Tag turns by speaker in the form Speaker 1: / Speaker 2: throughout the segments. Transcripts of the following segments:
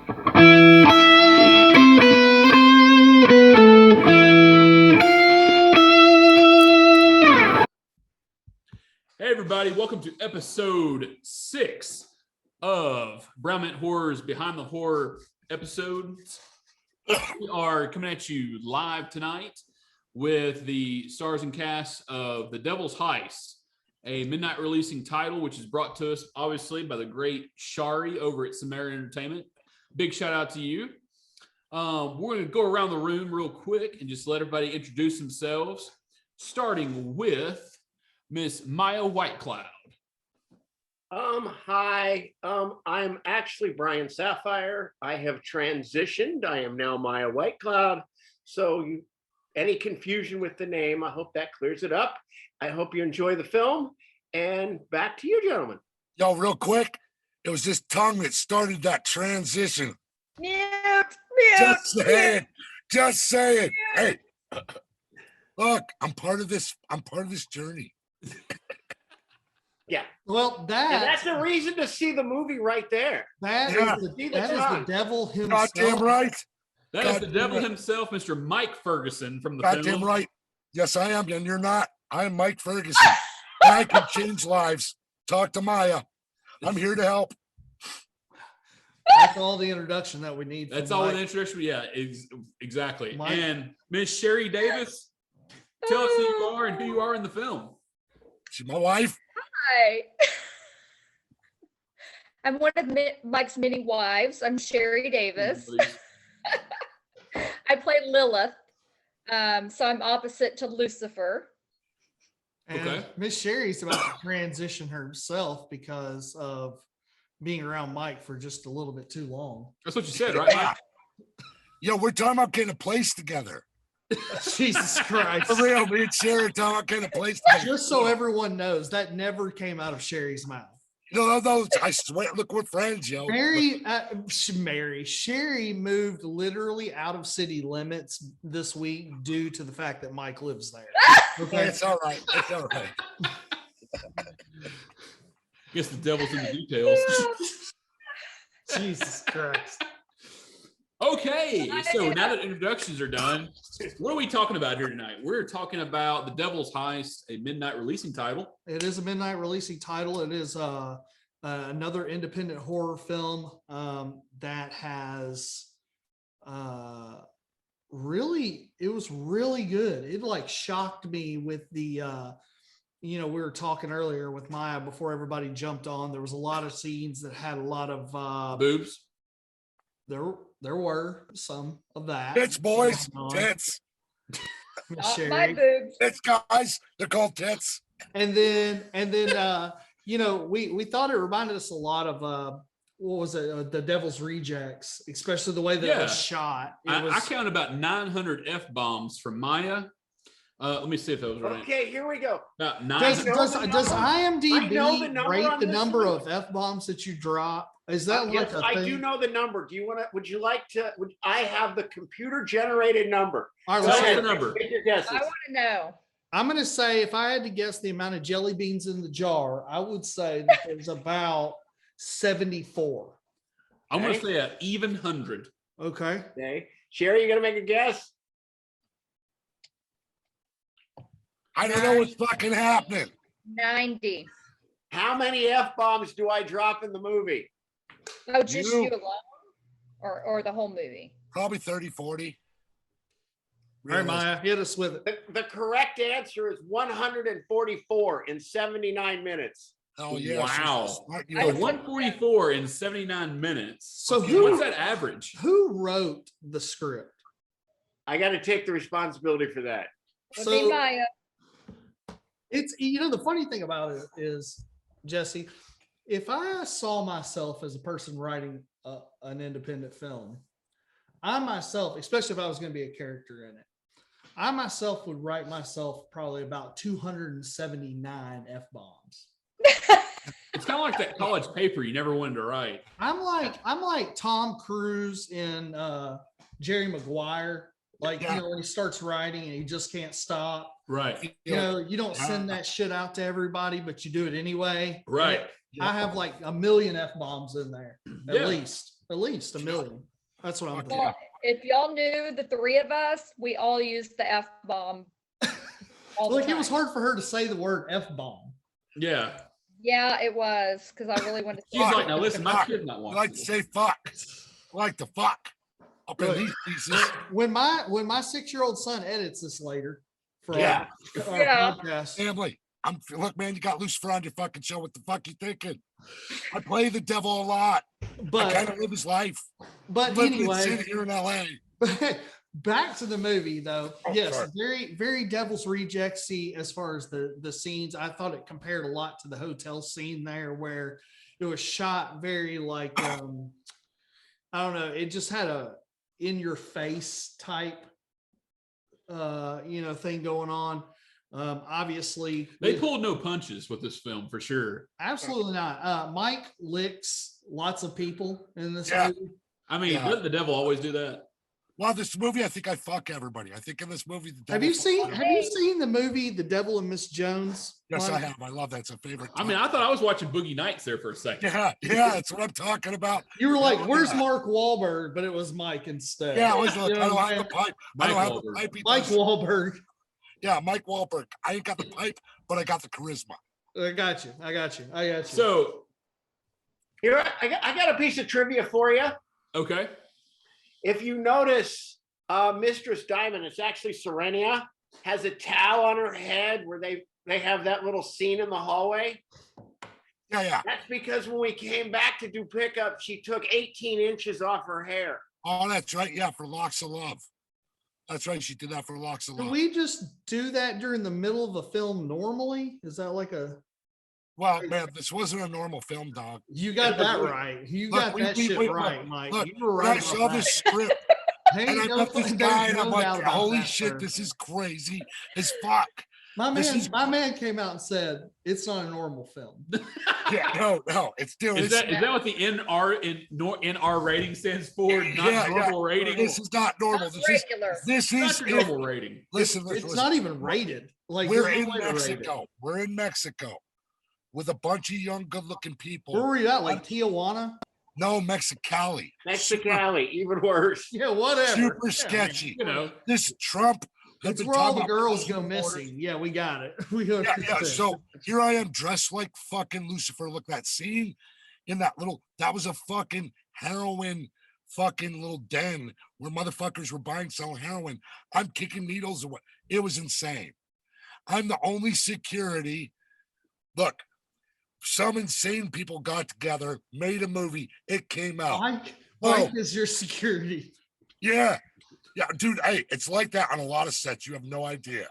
Speaker 1: Hey everybody, welcome to episode 6 of Brown Man Horror's Behind the Horror episodes. We are coming at you live tonight with the stars and cast of The Devil's Heist, a midnight releasing title which is brought to us obviously by the great Sheri over at Samera Entertainment. Big shout out to you. We're going to go around the room real quick and just let everybody introduce themselves, starting with Miss Maya Whitecloud.
Speaker 2: Hi. I'm actually Brian Sapphire. I have transitioned. I am now Maya Whitecloud. So any confusion with the name, I hope that clears it up. I hope you enjoy the film. And back to you, gentlemen.
Speaker 3: Yo, real quick, it was this tongue that started that transition. Just say it. Hey, look, I'm part of this journey.
Speaker 2: Yeah.
Speaker 4: Well,
Speaker 2: that's a reason to see the movie right there.
Speaker 4: That is the devil himself.
Speaker 3: Goddamn right.
Speaker 1: That is the devil himself, Mr. Mike Ferguson from the
Speaker 3: Goddamn
Speaker 1: film.
Speaker 3: right. Yes, I am, and you're not. I am Mike Ferguson. And I can change lives. Talk to Maya. I'm here to help.
Speaker 4: That's all the introduction that we need.
Speaker 1: That's all the introduction. Yeah, exactly.
Speaker 4: Mike.
Speaker 1: And Miss Sheri Davis, tell us who you are and who you are in the film.
Speaker 3: She's my wife.
Speaker 5: Hi. I'm one of Mike's many wives. I'm Sheri Davis. I play Lilith. So I'm opposite to Lucifer.
Speaker 4: And
Speaker 1: Okay.
Speaker 4: Miss Sherry's about to transition herself because of being around Mike for just a little bit too long.
Speaker 1: That's what you said, right, Mike?
Speaker 3: Yo, we're talking about getting a place together.
Speaker 4: Jesus Christ.
Speaker 3: For real, me and Sherry are talking about getting a place together.
Speaker 4: Just so everyone knows, that never came out of Sherry's mouth.
Speaker 3: No, I swear, look, we're friends, yo.
Speaker 4: Sheri moved literally out of city limits this week due to the fact that Mike lives there.
Speaker 3: Okay, it's all right. It's all right.
Speaker 1: Guess the devil's in the details.
Speaker 4: Jesus Christ.
Speaker 1: Okay, so now that introductions are done, what are we talking about here tonight? We're talking about The Devil's Heist, a midnight releasing title.
Speaker 4: It is a midnight releasing title. It is another independent horror film that has it was really good. It like shocked me with the we were talking earlier with Maya before everybody jumped on. There was a lot of scenes that had a lot of
Speaker 1: Boobs.
Speaker 4: There were some of that.
Speaker 3: Tits, boys. Tits.
Speaker 5: Not my boobs.
Speaker 3: Tits, guys. They're called tits.
Speaker 4: And then we thought it reminded us a lot of what was it? The Devil's Rejects, especially the way that it was shot.
Speaker 1: I counted about 900 F-bombs from Maya. Let me see if that was right.
Speaker 2: Okay, here we go.
Speaker 1: About
Speaker 4: Does
Speaker 1: 900.
Speaker 4: IMDb rate the number of F-bombs that you drop? Is that like
Speaker 2: yes,
Speaker 4: a
Speaker 2: I
Speaker 4: thing?
Speaker 2: do know the number. Would you like to, I have the computer generated number.
Speaker 4: All right,
Speaker 1: Tell
Speaker 4: let's
Speaker 1: us
Speaker 4: see.
Speaker 1: the number.
Speaker 2: Get your guesses.
Speaker 5: I want to know.
Speaker 4: I'm going to say if I had to guess the amount of jelly beans in the jar, I would say that there's about 74.
Speaker 1: I'm going to say an even 100.
Speaker 4: Okay.
Speaker 2: Okay. Sheri, you gonna make a guess?
Speaker 3: I don't know what's fucking happening.
Speaker 5: 90.
Speaker 2: How many F-bombs do I drop in the movie?
Speaker 5: Oh, just you alone? Or the whole movie?
Speaker 3: Probably 30, 40.
Speaker 4: All right, Maya, hit us with it.
Speaker 2: The correct answer is 144 in 79 minutes.
Speaker 3: Oh, yeah.
Speaker 1: Wow.
Speaker 3: So
Speaker 1: 144 in 79 minutes.
Speaker 4: So
Speaker 1: what's that average?
Speaker 4: Who wrote the script?
Speaker 2: I got to take the responsibility for that.
Speaker 5: Would be Maya.
Speaker 4: It's the funny thing about it is, Jesse, if I saw myself as a person writing an independent film, I myself, especially if I was going to be a character in it, I myself would write myself probably about 279 F-bombs.
Speaker 1: It's kind of like that college paper you never wanted to write.
Speaker 4: I'm like Tom Cruise in Jerry Maguire. Like, when he starts writing and he just can't stop.
Speaker 1: Right.
Speaker 4: You don't send that shit out to everybody, but you do it anyway.
Speaker 1: Right.
Speaker 4: I have like a million F-bombs in there, at least. At least $1 million. That's what I'm thinking.
Speaker 5: Well, if y'all knew the three of us, we all used the F-bomb.
Speaker 4: Look, it was hard for her to say the word F-bomb.
Speaker 1: Yeah.
Speaker 5: Yeah, it was, because I really wanted to
Speaker 1: She's like, now listen, my kid's not
Speaker 3: I
Speaker 1: watching.
Speaker 3: like to say fuck. I like to fuck. Up in these pieces.
Speaker 4: When my 6-year-old son edits this later for
Speaker 2: Yeah.
Speaker 4: our
Speaker 5: Yeah.
Speaker 4: podcast.
Speaker 3: Family. Look, man, you got Lucifer on your fucking show. What the fuck you thinking? I play the devil a lot. I
Speaker 4: But
Speaker 3: kind of live his life.
Speaker 4: but
Speaker 3: Living in
Speaker 4: anyway,
Speaker 3: sin here in LA.
Speaker 4: back to the movie though.
Speaker 3: Oh,
Speaker 4: Yes,
Speaker 3: sorry.
Speaker 4: very, very Devil's Rejects-y as far as the scenes. I thought it compared a lot to the hotel scene there where it was shot very like I don't know, it just had a in your face type thing going on. Obviously
Speaker 1: They pulled no punches with this film for sure.
Speaker 4: absolutely not. Mike licks lots of people in this
Speaker 3: Yeah.
Speaker 4: movie.
Speaker 1: I mean,
Speaker 3: Yeah.
Speaker 1: doesn't the devil always do that?
Speaker 3: Well, this movie, I think I fuck everybody. I think in this movie, the
Speaker 4: Have
Speaker 3: devil
Speaker 4: you
Speaker 3: fucks
Speaker 4: seen
Speaker 3: everybody.
Speaker 4: the movie The Devil and Miss Jones?
Speaker 3: Yes,
Speaker 4: Mike?
Speaker 3: I have. I love that. It's a favorite.
Speaker 1: I mean, I thought I was watching Boogie Nights there for a second.
Speaker 3: yeah, that's what I'm talking about.
Speaker 4: You were like,
Speaker 3: Oh,
Speaker 4: "Where's
Speaker 3: yeah.
Speaker 4: Mark Wahlberg?" But it was Mike instead.
Speaker 3: Yeah, I was
Speaker 4: You
Speaker 3: like,
Speaker 4: know
Speaker 3: I
Speaker 4: what
Speaker 3: don't
Speaker 4: I'm
Speaker 3: have the
Speaker 4: saying?
Speaker 3: pipe. I
Speaker 1: Mike
Speaker 3: don't have the
Speaker 1: Wahlberg.
Speaker 3: pipe. he
Speaker 4: Mike
Speaker 3: does.
Speaker 4: Wahlberg.
Speaker 3: Yeah, Mike Wahlberg. I ain't got the pipe, but I got the charisma.
Speaker 4: I got you.
Speaker 1: So,
Speaker 2: Here, I got a piece of trivia for you.
Speaker 1: okay.
Speaker 2: If you notice, Mistress Diamond, it's actually Serenia, has a towel on her head where they have that little scene in the hallway.
Speaker 3: Yeah.
Speaker 2: That's because when we came back to do pickup, she took 18 inches off her hair.
Speaker 3: Oh, that's right. Yeah, for Locks of Love. That's right. She did that for Locks of
Speaker 4: Do
Speaker 3: Love.
Speaker 4: we just do that during the middle of a film normally? Is that like a?
Speaker 3: Well, man, this wasn't a normal film, dog.
Speaker 4: You got that right. You
Speaker 3: Look,
Speaker 4: got
Speaker 3: we-
Speaker 4: that
Speaker 3: we-
Speaker 4: shit
Speaker 3: we-
Speaker 4: right, Mike.
Speaker 3: Look,
Speaker 4: You were
Speaker 3: when I
Speaker 4: right.
Speaker 3: saw
Speaker 4: about
Speaker 3: this
Speaker 4: that.
Speaker 3: script
Speaker 4: Ain't
Speaker 3: and I
Speaker 4: no
Speaker 3: met this
Speaker 4: fucking-
Speaker 3: guy
Speaker 4: there's
Speaker 3: and I'm
Speaker 4: no doubt
Speaker 3: like,
Speaker 4: about
Speaker 3: holy
Speaker 4: that,
Speaker 3: shit,
Speaker 4: sir.
Speaker 3: this is crazy as fuck.
Speaker 4: My
Speaker 3: this
Speaker 4: man,
Speaker 3: is-
Speaker 4: my man came out and said it's not a normal film.
Speaker 3: Yeah, no, it's still.
Speaker 1: Is that what the NR rating stands for? Not
Speaker 3: Yeah,
Speaker 1: normal rating?
Speaker 3: This is not normal.
Speaker 5: Not
Speaker 3: This is
Speaker 5: regular.
Speaker 3: this
Speaker 1: Not
Speaker 3: is
Speaker 1: your normal rating.
Speaker 3: listen.
Speaker 4: It's
Speaker 3: listen.
Speaker 4: not even rated. Like
Speaker 3: We're
Speaker 4: there's no
Speaker 3: in
Speaker 4: way to rate it.
Speaker 3: Mexico. We're in Mexico with a bunch of young, good-looking people.
Speaker 4: Where were you at? Like Tijuana?
Speaker 3: No, Mexicali.
Speaker 2: Mexicali, even worse.
Speaker 4: Yeah, whatever.
Speaker 3: Super
Speaker 4: Yeah,
Speaker 3: sketchy.
Speaker 1: You know,
Speaker 3: This Trump. has
Speaker 4: That's
Speaker 3: been
Speaker 4: where all
Speaker 3: talking
Speaker 4: the
Speaker 3: about
Speaker 4: girls
Speaker 3: closing
Speaker 4: go
Speaker 3: borders.
Speaker 4: missing. Yeah, we got it. We
Speaker 3: Yeah,
Speaker 4: understand.
Speaker 3: so here I am dressed like fucking Lucifer. Look, that scene in that was a fucking heroin fucking little den where motherfuckers were buying, selling heroin. I'm kicking needles away. It was insane. I'm the only security. Look, some insane people got together, made a movie. It came out.
Speaker 4: Mike
Speaker 3: Whoa.
Speaker 4: is your security.
Speaker 3: Yeah, dude. Hey, it's like that on a lot of sets. You have no idea.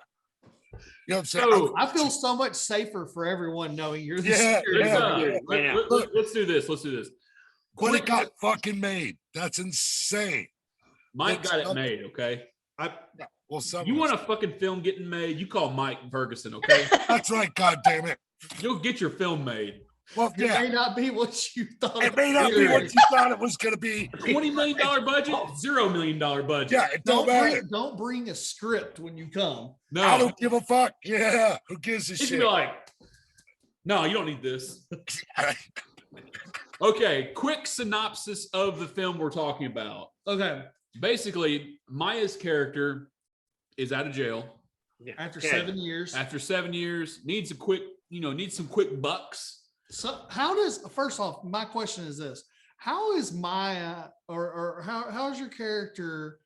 Speaker 3: You know what I'm saying?
Speaker 1: So-
Speaker 4: I feel so much safer for everyone knowing you're the
Speaker 3: Yeah,
Speaker 4: security.
Speaker 1: let's,
Speaker 3: yeah.
Speaker 1: let's do this. Let's do this.
Speaker 3: But it got fucking made. That's insane.
Speaker 1: Mike got it made, okay?
Speaker 3: Well, some
Speaker 1: You
Speaker 3: of
Speaker 1: want
Speaker 3: us-
Speaker 1: a fucking film getting made? You call Mike Ferguson, okay?
Speaker 3: That's right. God damn it.
Speaker 1: You'll get your film made.
Speaker 3: Well,
Speaker 4: It may
Speaker 3: yeah.
Speaker 4: not be what you thought.
Speaker 3: It may not be what you thought it was going to be.
Speaker 1: $20 million budget, $0 million budget.
Speaker 3: Yeah, it don't matter.
Speaker 4: Don't bring a script when you come.
Speaker 1: No,
Speaker 3: I don't give a fuck. Yeah, who gives a
Speaker 1: it should
Speaker 3: shit?
Speaker 1: be like, no, you don't need this. Okay, quick synopsis of the film we're talking about.
Speaker 4: Okay.
Speaker 1: Basically, Maya's character is out of jail
Speaker 4: After
Speaker 2: Okay.
Speaker 4: 7 years.
Speaker 1: after 7 years, needs some quick bucks.
Speaker 4: So how does, first off, my question is this: how is Maya or how does your character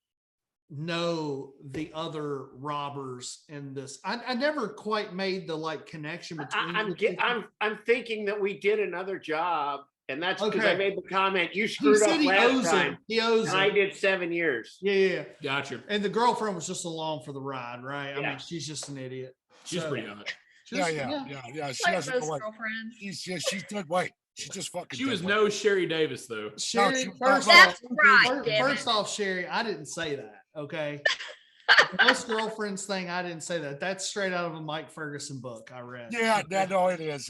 Speaker 4: know the other robbers in this? I never quite made the like connection between.
Speaker 2: I'm thinking that we did another job, and that's because I
Speaker 4: Okay.
Speaker 2: made the comment you
Speaker 4: He
Speaker 2: screwed
Speaker 4: said
Speaker 2: up
Speaker 4: he
Speaker 2: last
Speaker 4: owes
Speaker 2: time,
Speaker 4: him. He owes
Speaker 2: and I
Speaker 4: him.
Speaker 2: did 7 years.
Speaker 4: Yeah.
Speaker 1: Gotcha.
Speaker 4: And the girlfriend was just along for the ride, right? I
Speaker 2: Yeah.
Speaker 4: mean, she's just an idiot.
Speaker 1: She's
Speaker 4: So-
Speaker 1: pretty hot.
Speaker 3: Yeah. She
Speaker 5: Like
Speaker 3: doesn't
Speaker 5: most
Speaker 3: know what.
Speaker 5: girlfriends.
Speaker 3: She's dead white. She just fucking.
Speaker 1: She
Speaker 3: dead
Speaker 1: was
Speaker 3: white.
Speaker 1: no Sherry Davis though.
Speaker 4: Sherry,
Speaker 3: she-
Speaker 4: first
Speaker 5: That's
Speaker 4: off,
Speaker 5: right, damn
Speaker 4: first off, Sherry, I didn't say that. Okay. Most girlfriends thing, I didn't say that. That's straight out of a Mike Ferguson book I read.
Speaker 3: Yeah, no, it is.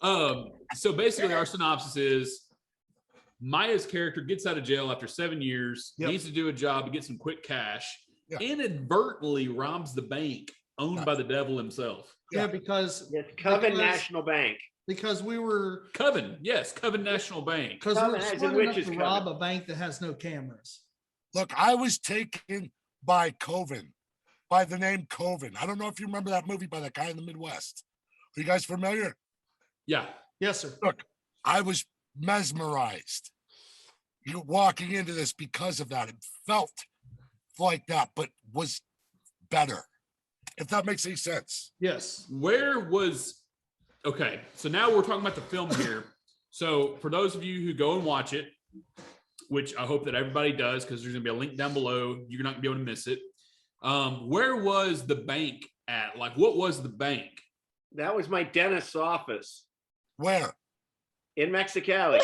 Speaker 1: So basically, our synopsis is Maya's character gets out of jail after 7 years,
Speaker 4: Yep.
Speaker 1: needs to do a job to get some quick cash,
Speaker 3: Yeah.
Speaker 1: inadvertently robs the bank owned
Speaker 3: Yeah.
Speaker 1: by the devil himself.
Speaker 4: Yeah, because
Speaker 2: It's Coven
Speaker 4: Because-
Speaker 2: National Bank.
Speaker 4: because we were
Speaker 1: Coven, yes, Coven National Bank.
Speaker 4: because we were
Speaker 2: Coven, as in
Speaker 4: smart enough
Speaker 2: witches'
Speaker 4: to
Speaker 2: coven.
Speaker 4: rob a bank that has no cameras.
Speaker 3: Look, I was taken by Coven, by the name Coven. I don't know if you remember that movie by that guy in the Midwest. Are you guys familiar?
Speaker 1: Yeah.
Speaker 4: Yes, sir.
Speaker 3: Look, I was mesmerized. You walking into this because of that. It felt like that, but was better. If that makes any sense.
Speaker 4: Yes.
Speaker 1: Okay, so now we're talking about the film here. So for those of you who go and watch it, which I hope that everybody does, because there's gonna be a link down below, you're not gonna be able to miss it. Where was the bank at? Like, what was the bank?
Speaker 2: That was my dentist's office
Speaker 3: Where?
Speaker 2: in Mexicali.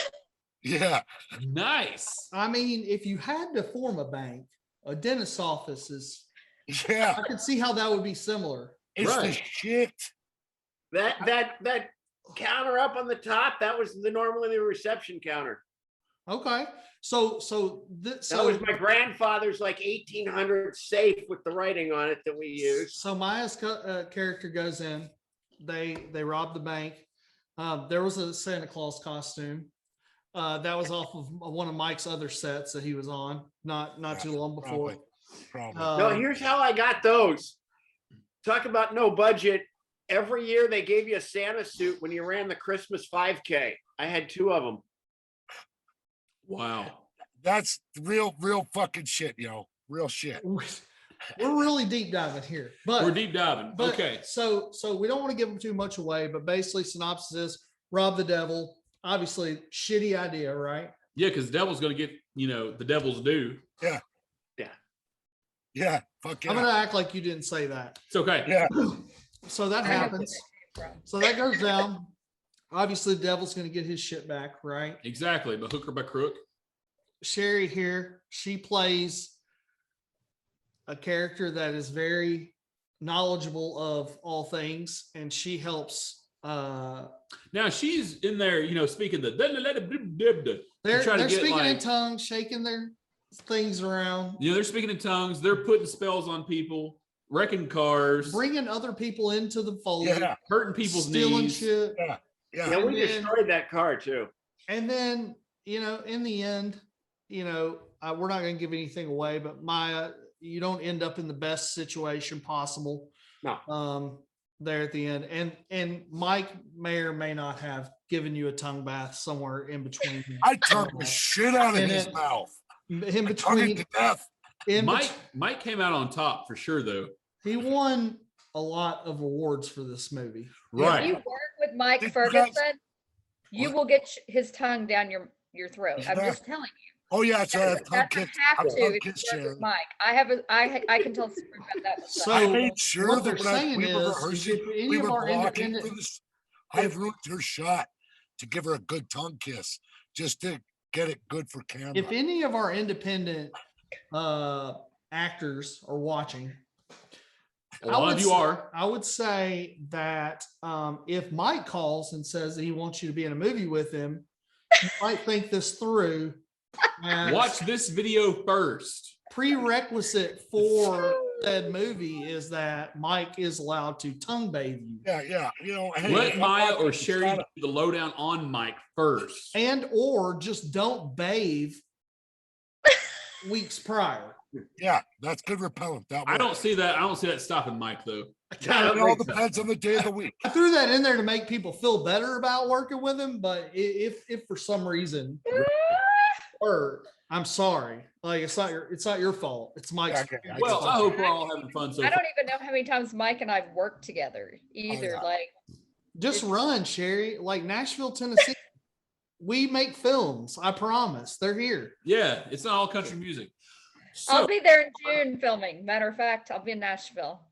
Speaker 3: Yeah.
Speaker 1: Nice.
Speaker 4: I mean, if you had to form a bank, a dentist's office is,
Speaker 3: Yeah.
Speaker 4: I could see how that would be similar.
Speaker 3: It's the
Speaker 1: Right.
Speaker 3: shit.
Speaker 2: That counter up on the top, that was normally the reception counter.
Speaker 4: Okay. So
Speaker 2: That was my grandfather's like 1800 safe with the writing on it that we used.
Speaker 4: So Maya's character goes in. They rob the bank. There was a Santa Claus costume. That was off of one of Mike's other sets that he was on not too long before.
Speaker 3: Probably.
Speaker 2: No, here's how I got those. Talk about no budget. Every year they gave you a Santa suit when you ran the Christmas 5K. I had 2 of them.
Speaker 1: Wow.
Speaker 3: That's real fucking shit, yo. Real shit.
Speaker 4: We're really deep diving here, but
Speaker 1: We're deep diving.
Speaker 4: But,
Speaker 1: Okay.
Speaker 4: So we don't want to give them too much away, but basically synopsis is rob the devil. Obviously, shitty idea, right?
Speaker 1: Yeah, because the devil's gonna get, the devil's due.
Speaker 3: Yeah. Fuck yeah.
Speaker 4: I'm gonna act like you didn't say that.
Speaker 1: It's okay.
Speaker 3: Yeah.
Speaker 4: So that
Speaker 5: I know where
Speaker 4: happens.
Speaker 5: that came from.
Speaker 4: So that goes down. Obviously, the devil's gonna get his shit back, right?
Speaker 1: Exactly. But hook or by crook.
Speaker 4: Sheri here, she plays a character that is very knowledgeable of all things, and she helps.
Speaker 1: Now she's in there, speaking the
Speaker 4: They're
Speaker 1: try to get,
Speaker 4: speaking in
Speaker 1: like-
Speaker 4: tongues, shaking their things around,
Speaker 1: they're speaking in tongues, they're putting spells on people, wrecking cars,
Speaker 4: bringing other people into the fold,
Speaker 3: Yeah.
Speaker 1: hurting people's
Speaker 4: stealing
Speaker 1: knees.
Speaker 4: shit.
Speaker 3: Yeah.
Speaker 2: Yeah, we
Speaker 4: And then-
Speaker 2: destroyed that car too.
Speaker 4: And then, in the end, we're not going to give anything away, but Maya, you don't end up in the best situation possible.
Speaker 2: No.
Speaker 4: There at the end, and Mike may or may not have given you a tongue bath somewhere in between.
Speaker 3: I turned the shit out of
Speaker 4: And
Speaker 3: his
Speaker 4: it-
Speaker 3: mouth.
Speaker 4: In
Speaker 3: I tongued him
Speaker 4: between,
Speaker 3: to death.
Speaker 1: Mike came out on top for sure, though.
Speaker 4: he won a lot of awards for this movie.
Speaker 1: Right.
Speaker 5: If you work with Mike
Speaker 3: Did you
Speaker 5: Ferguson,
Speaker 3: guys-
Speaker 5: you
Speaker 3: What?
Speaker 5: will get his tongue down your throat. I'm
Speaker 3: Yeah.
Speaker 5: just telling you.
Speaker 3: Oh yeah, that's right. I've tongue
Speaker 5: That's a
Speaker 3: kissed.
Speaker 5: have
Speaker 3: I've
Speaker 5: to
Speaker 3: tongue
Speaker 5: if you
Speaker 3: kissed
Speaker 5: work with
Speaker 3: Sharon.
Speaker 5: Mike. I can tell the story about that. myself.
Speaker 4: So-
Speaker 3: I made sure
Speaker 4: what
Speaker 3: that
Speaker 4: they're saying
Speaker 3: we were
Speaker 4: is,
Speaker 3: rehearsing,
Speaker 4: if any
Speaker 3: we
Speaker 4: of
Speaker 3: were
Speaker 4: our
Speaker 3: blocking
Speaker 4: independent-
Speaker 3: for this. I ruined her shot to give her a good tongue kiss, just to get it good for camera.
Speaker 4: If any of our independent actors are watching,
Speaker 1: A lot of you are.
Speaker 4: I would say that if Mike calls and says that he wants you to be in a movie with him, you might think this through. as
Speaker 1: Watch this video first.
Speaker 4: prerequisite for that movie is that Mike is allowed to tongue bathe you
Speaker 3: Yeah. Hey,
Speaker 1: Let
Speaker 3: I'm
Speaker 1: Maya
Speaker 3: watching
Speaker 1: or
Speaker 3: the
Speaker 1: Sheri
Speaker 3: shot
Speaker 1: do the lowdown on Mike first.
Speaker 4: and or just don't bathe weeks prior.
Speaker 3: Yeah, that's good repellent. That
Speaker 1: I don't
Speaker 3: works.
Speaker 1: see that. I don't see that stopping Mike though.
Speaker 3: It all depends on the day of the week.
Speaker 4: I threw that in there to make people feel better about working with him, but if for some reason, or I'm sorry, like it's not your fault. It's Mike's.
Speaker 3: Okay, I
Speaker 1: Well,
Speaker 3: just-
Speaker 1: I hope we're all having fun so
Speaker 5: I
Speaker 1: far.
Speaker 5: don't even know how many times Mike and I've worked together either.
Speaker 3: yeah.
Speaker 5: Like,
Speaker 4: Just run, Sheri. Like Nashville, Tennessee. We make films. I promise. They're here.
Speaker 1: Yeah, it's not all country music.
Speaker 5: I'll
Speaker 1: So
Speaker 5: be there in June filming. Matter of fact, I'll be in Nashville.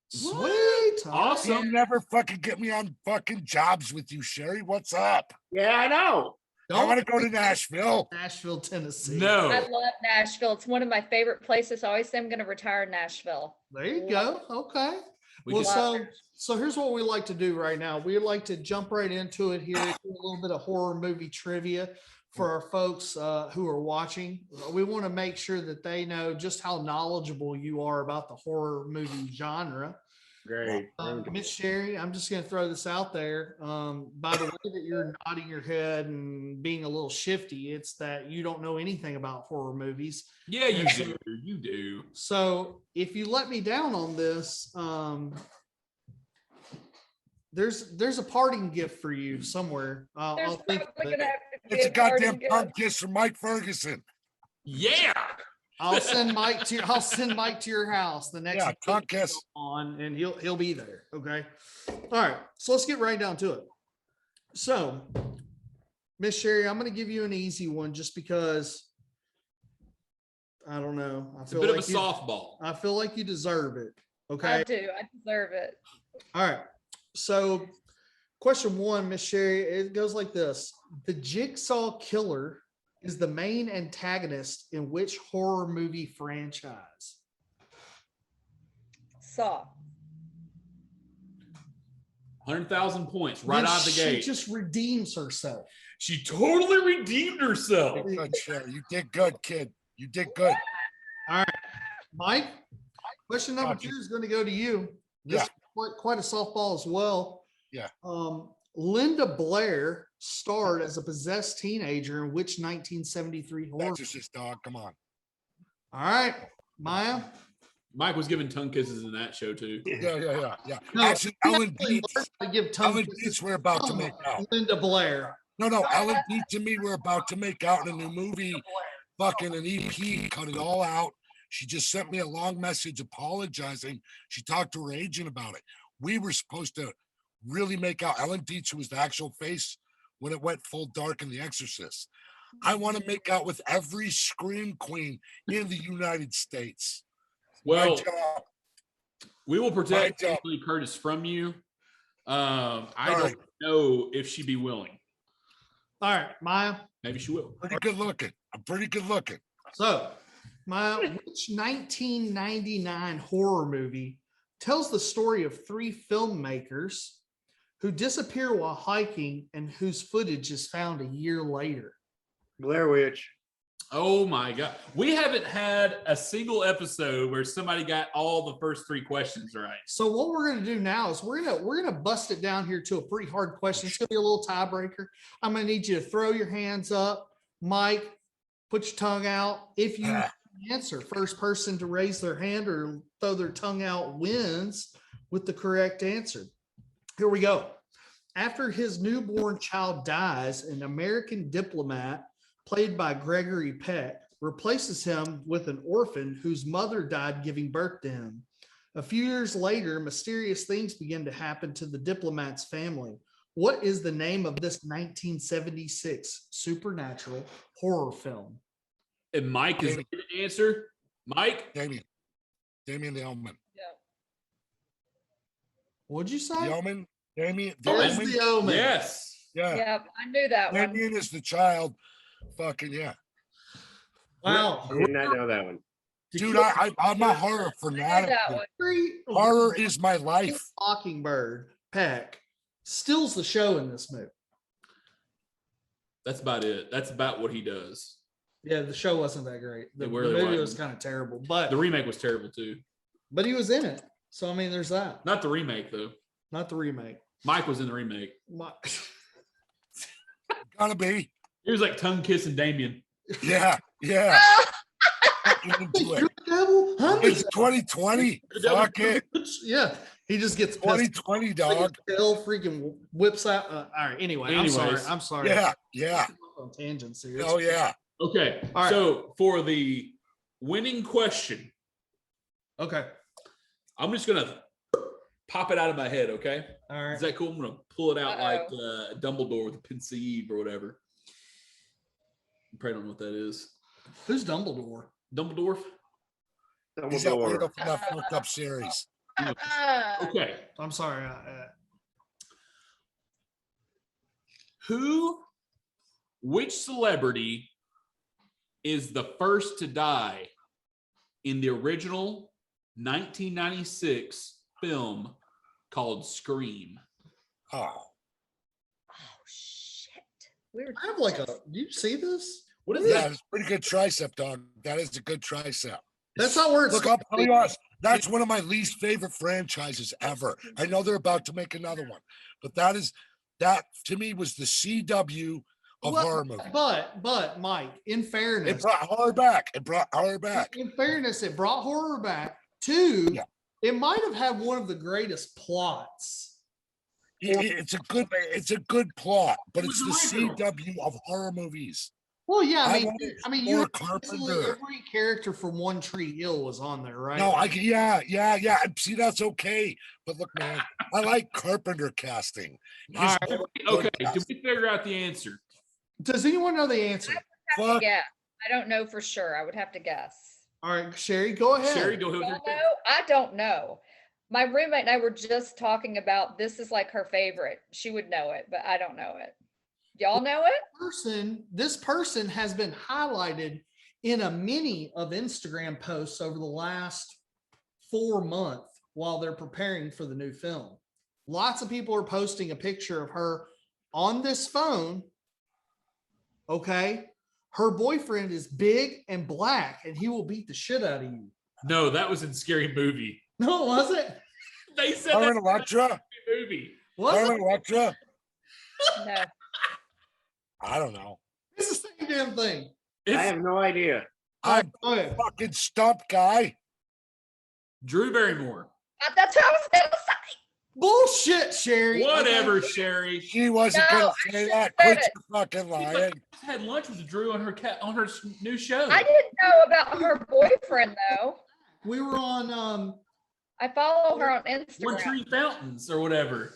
Speaker 4: Sweet.
Speaker 1: Awesome.
Speaker 3: You never fucking get me on fucking jobs with you, Sheri. What's up?
Speaker 2: Yeah, I know.
Speaker 3: I want to go to Nashville.
Speaker 4: Nashville, Tennessee.
Speaker 1: no.
Speaker 5: I love Nashville. It's one of my favorite places. I always say I'm going to retire in Nashville.
Speaker 4: There you go. Okay.
Speaker 1: We
Speaker 4: Well,
Speaker 1: can-
Speaker 4: so here's what we like to do right now. We like to jump right into it here. Do a little bit of horror movie trivia for our folks who are watching. We want to make sure that they know just how knowledgeable you are about the horror movie genre.
Speaker 2: Great.
Speaker 4: Miss Sheri, I'm just going to throw this out there. By the way that you're nodding your head and being a little shifty, it's that you don't know anything about horror movies.
Speaker 1: Yeah, you do. You do.
Speaker 4: So if you let me down on this, there's a parting gift for you somewhere.
Speaker 5: There's
Speaker 4: I'll think of
Speaker 5: probably
Speaker 4: it.
Speaker 5: gonna have to be
Speaker 3: It's a goddamn
Speaker 5: parting
Speaker 3: tongue
Speaker 5: gift.
Speaker 3: kiss from Mike Ferguson.
Speaker 1: Yeah.
Speaker 4: I'll send Mike to your house the next
Speaker 3: Yeah, tongue kiss.
Speaker 4: on, and he'll be there. Okay. All right. So let's get right down to it. So, Miss Sheri, I'm going to give you an easy one just because I don't know.
Speaker 1: It's a bit of a softball.
Speaker 4: I feel like you deserve it. Okay.
Speaker 5: I do. I deserve it.
Speaker 4: All right. So, question one, Miss Sheri, it goes like this: the Jigsaw Killer is the main antagonist in which horror movie franchise?
Speaker 5: Saw.
Speaker 1: 100,000 points right
Speaker 4: Then
Speaker 1: out of the gate.
Speaker 4: She just redeems herself.
Speaker 1: She totally redeemed herself.
Speaker 3: Good, Sheri. You did good, kid. You did good.
Speaker 4: All right, Mike. Question number
Speaker 3: Gotcha.
Speaker 4: 2 is going to go to you. This
Speaker 3: Yeah.
Speaker 4: is quite a softball as well.
Speaker 3: Yeah.
Speaker 4: Linda Blair starred as a possessed teenager in which 1973 horror?
Speaker 3: Exorcist, dog. Come on.
Speaker 4: All right, Maya.
Speaker 1: Mike was giving tongue kisses in that show too.
Speaker 3: Yeah.
Speaker 4: No,
Speaker 3: Actually, Ellen Dietz.
Speaker 4: To give tongue
Speaker 3: Ellen
Speaker 4: kisses
Speaker 3: Dietz, we're about to
Speaker 4: to
Speaker 3: make out.
Speaker 4: Linda Blair.
Speaker 3: No, Ellen Dietz and me, we're about to make out in a new movie. Fucking an EP, cut it all out. She just sent me a long message apologizing. She talked to her agent about it. We were supposed to really make out. Ellen Dietz, who was the actual face when it went full dark in The Exorcist. I want to make out with every scream queen in the United States.
Speaker 1: Well,
Speaker 3: My job.
Speaker 1: we will protect
Speaker 3: My job.
Speaker 1: Emily Curtis from you. I
Speaker 3: Sorry.
Speaker 1: don't know if she'd be willing.
Speaker 4: All right, Maya.
Speaker 1: Maybe she will.
Speaker 3: Pretty good looking. I'm pretty good looking.
Speaker 4: So, Maya, which 1999 horror movie tells the story of 3 filmmakers who disappear while hiking and whose footage is found a year later?
Speaker 2: Blair Witch.
Speaker 1: Oh my God. We haven't had a single episode where somebody got all the first 3 questions right.
Speaker 4: So what we're going to do now is we're gonna bust it down here to a pretty hard question. It's going to be a little tiebreaker. I'm going to need you to throw your hands up. Mike, put your tongue out. If you answer, first person to raise their hand or throw their tongue out wins with the correct answer. Here we go. After his newborn child dies, an American diplomat played by Gregory Peck replaces him with an orphan whose mother died giving birth to him. A few years later, mysterious things begin to happen to the diplomat's family. What is the name of this 1976 supernatural horror film?
Speaker 1: And Mike is ready to answer. Mike?
Speaker 3: Damien the Omen.
Speaker 4: What'd you say?
Speaker 3: The Omen. Damien the
Speaker 4: It's
Speaker 3: Omen.
Speaker 4: the Omen.
Speaker 1: Yes.
Speaker 3: Yeah.
Speaker 5: Yep, I knew that one.
Speaker 3: Damien is the child. Fucking yeah.
Speaker 4: Wow.
Speaker 2: I did not know that one.
Speaker 3: Dude, I'm a horror
Speaker 5: I knew
Speaker 3: fanatic.
Speaker 5: that one.
Speaker 3: Horror is my life.
Speaker 4: Mockingbird Peck steals the show in this movie.
Speaker 1: That's about it. That's about what he does.
Speaker 4: Yeah, the show wasn't that great. The
Speaker 1: It really
Speaker 4: movie
Speaker 1: wasn't.
Speaker 4: was kind of terrible, but
Speaker 1: The remake was terrible too.
Speaker 4: he was in it. So I mean, there's that.
Speaker 1: Not the remake though.
Speaker 4: Not the remake.
Speaker 1: Mike was in the remake.
Speaker 3: Gonna be.
Speaker 1: He was like tongue kissing Damien.
Speaker 3: Yeah. Into
Speaker 4: You're
Speaker 3: it.
Speaker 4: the devil. I'm the
Speaker 3: It's 2020. Fuck it.
Speaker 4: devil. Yeah, he just gets pissed.
Speaker 3: 2020, dog.
Speaker 4: Bill freaking whips out. All right. Anyway, I'm sorry.
Speaker 1: Anyways.
Speaker 4: I'm sorry.
Speaker 3: Yeah.
Speaker 4: On tangents here.
Speaker 3: Oh yeah.
Speaker 1: Okay.
Speaker 4: All right.
Speaker 1: So for the winning question,
Speaker 4: Okay.
Speaker 1: I'm just gonna pop it out of my head, okay?
Speaker 4: All right.
Speaker 1: Is that cool? I'm gonna pull it out like
Speaker 5: Uh-oh.
Speaker 1: Dumbledore with a pensieve or whatever. I probably don't know what that is.
Speaker 4: Who's Dumbledore?
Speaker 1: Dumbledore?
Speaker 3: He's that weirdo
Speaker 2: Dumbledore.
Speaker 3: from that fucked up series.
Speaker 1: Okay.
Speaker 4: I'm sorry.
Speaker 1: Which celebrity is the first to die in the original 1996 film called Scream?
Speaker 3: Oh.
Speaker 5: Oh shit. We were
Speaker 4: I have like a. Do you see this?
Speaker 1: What is
Speaker 3: Yeah,
Speaker 1: that?
Speaker 3: it's a pretty good tricep, dog. That is a good tricep.
Speaker 4: That's not where it's
Speaker 3: Look, I'll tell you honest, that's one of my least favorite franchises ever. I know they're about to make another one, but that to me was the CW of horror movies.
Speaker 4: But Mike, in fairness,
Speaker 3: It brought horror back. It brought horror back.
Speaker 4: In fairness, it brought horror back. Two,
Speaker 3: Yeah.
Speaker 4: it might have had one of the greatest plots.
Speaker 3: It's a good plot, but
Speaker 1: It
Speaker 3: it's
Speaker 1: was
Speaker 3: the
Speaker 1: original.
Speaker 3: CW of horror movies.
Speaker 4: Well, yeah,
Speaker 3: I
Speaker 4: you
Speaker 3: more
Speaker 4: had basically
Speaker 3: Carpenter.
Speaker 4: every character from One Tree Hill was on there, right?
Speaker 3: No, yeah. See, that's okay. But look, man, I like Carpenter casting.
Speaker 1: All right.
Speaker 3: His
Speaker 1: Okay.
Speaker 3: cast.
Speaker 1: Did we figure out the answer?
Speaker 4: Does anyone know the answer?
Speaker 3: Fuck.
Speaker 5: Yeah, I don't know for sure. I would have to guess.
Speaker 4: All right, Sheri, go ahead.
Speaker 1: Sherry, go ahead with your
Speaker 5: Y'all
Speaker 1: pick.
Speaker 5: know? I don't know. My roommate and I were just talking about this is like her favorite. She would know it, but I don't know it. Y'all know it?
Speaker 4: This person has been highlighted in a many of Instagram posts over the last 4 months while they're preparing for the new film. Lots of people are posting a picture of her on this phone. Okay. Her boyfriend is big and black and he will beat the shit out of you.
Speaker 1: No, that was in Scary Movie.
Speaker 4: No, was it?
Speaker 1: They said
Speaker 3: Carmen
Speaker 1: that
Speaker 3: Electra.
Speaker 1: Scary Movie.
Speaker 4: Was it?
Speaker 3: Carmen Electra.
Speaker 5: No.
Speaker 3: I don't know.
Speaker 4: It's the same damn thing.
Speaker 2: I
Speaker 1: It's
Speaker 2: have no idea.
Speaker 3: I'm
Speaker 4: Okay.
Speaker 3: fucking stumped, guy.
Speaker 1: Drew Barrymore.
Speaker 5: That's what I was going to say.
Speaker 4: Bullshit, Sherry.
Speaker 1: Whatever,
Speaker 4: Okay.
Speaker 1: Sherry.
Speaker 3: She wasn't
Speaker 5: No,
Speaker 3: gonna
Speaker 5: I
Speaker 3: say
Speaker 5: should've
Speaker 3: that.
Speaker 5: said
Speaker 3: Quit
Speaker 5: it.
Speaker 3: your fucking lying.
Speaker 1: I had lunch with Drew on her new show.
Speaker 5: I didn't know about her boyfriend, though.
Speaker 4: We were on
Speaker 5: I follow her on
Speaker 1: One
Speaker 5: Instagram.
Speaker 1: Tree Fountains or whatever.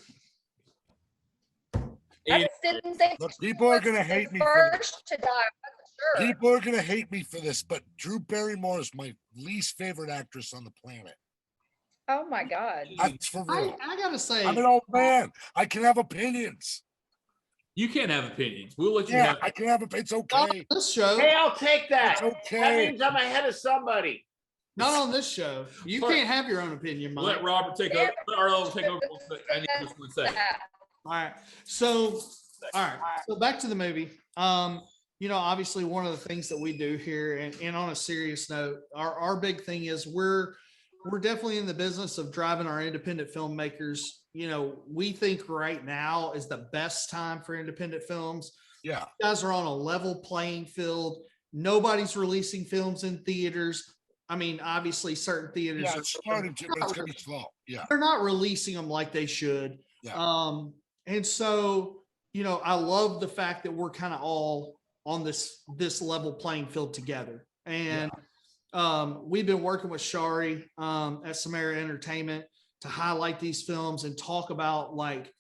Speaker 5: I
Speaker 1: And
Speaker 5: just didn't think
Speaker 3: Look,
Speaker 5: she
Speaker 3: people are
Speaker 5: was
Speaker 3: gonna
Speaker 5: the
Speaker 3: hate me for this.
Speaker 5: first to die. I wasn't sure.
Speaker 3: People are gonna hate me for this, but Drew Barrymore is my least favorite actress on the planet.
Speaker 5: Oh my God.
Speaker 3: That's for real.
Speaker 4: I gotta say,
Speaker 3: I'm an old man. I can have opinions.
Speaker 1: you can't have opinions. We'll let you
Speaker 3: Yeah,
Speaker 1: have.
Speaker 3: I can have. It's
Speaker 4: not
Speaker 3: okay.
Speaker 4: on this show.
Speaker 2: Hey, I'll take that.
Speaker 3: It's
Speaker 2: That
Speaker 3: okay.
Speaker 2: means I'm ahead of somebody.
Speaker 4: Not on this show. You
Speaker 1: Sorry.
Speaker 4: can't have your own opinion, Mike.
Speaker 1: Let Robert take over. Let Arlo take over. I need this one second.
Speaker 4: All right. So, all right. So back to the movie. Obviously one of the things that we do here, and on a serious note, our big thing is we're definitely in the business of driving our independent filmmakers. We think right now is the best time for independent films.
Speaker 3: Yeah.
Speaker 4: You guys are on a level playing field. Nobody's releasing films in theaters. I mean, obviously certain theaters
Speaker 3: Yeah, it's starting to, but it's gonna be slow. Yeah.
Speaker 4: they're not releasing them like they should.
Speaker 3: Yeah.
Speaker 4: And so, I love the fact that we're kind of all on this level playing field together. And we've been working with Sheri at Samera Entertainment to highlight these films and talk about, like,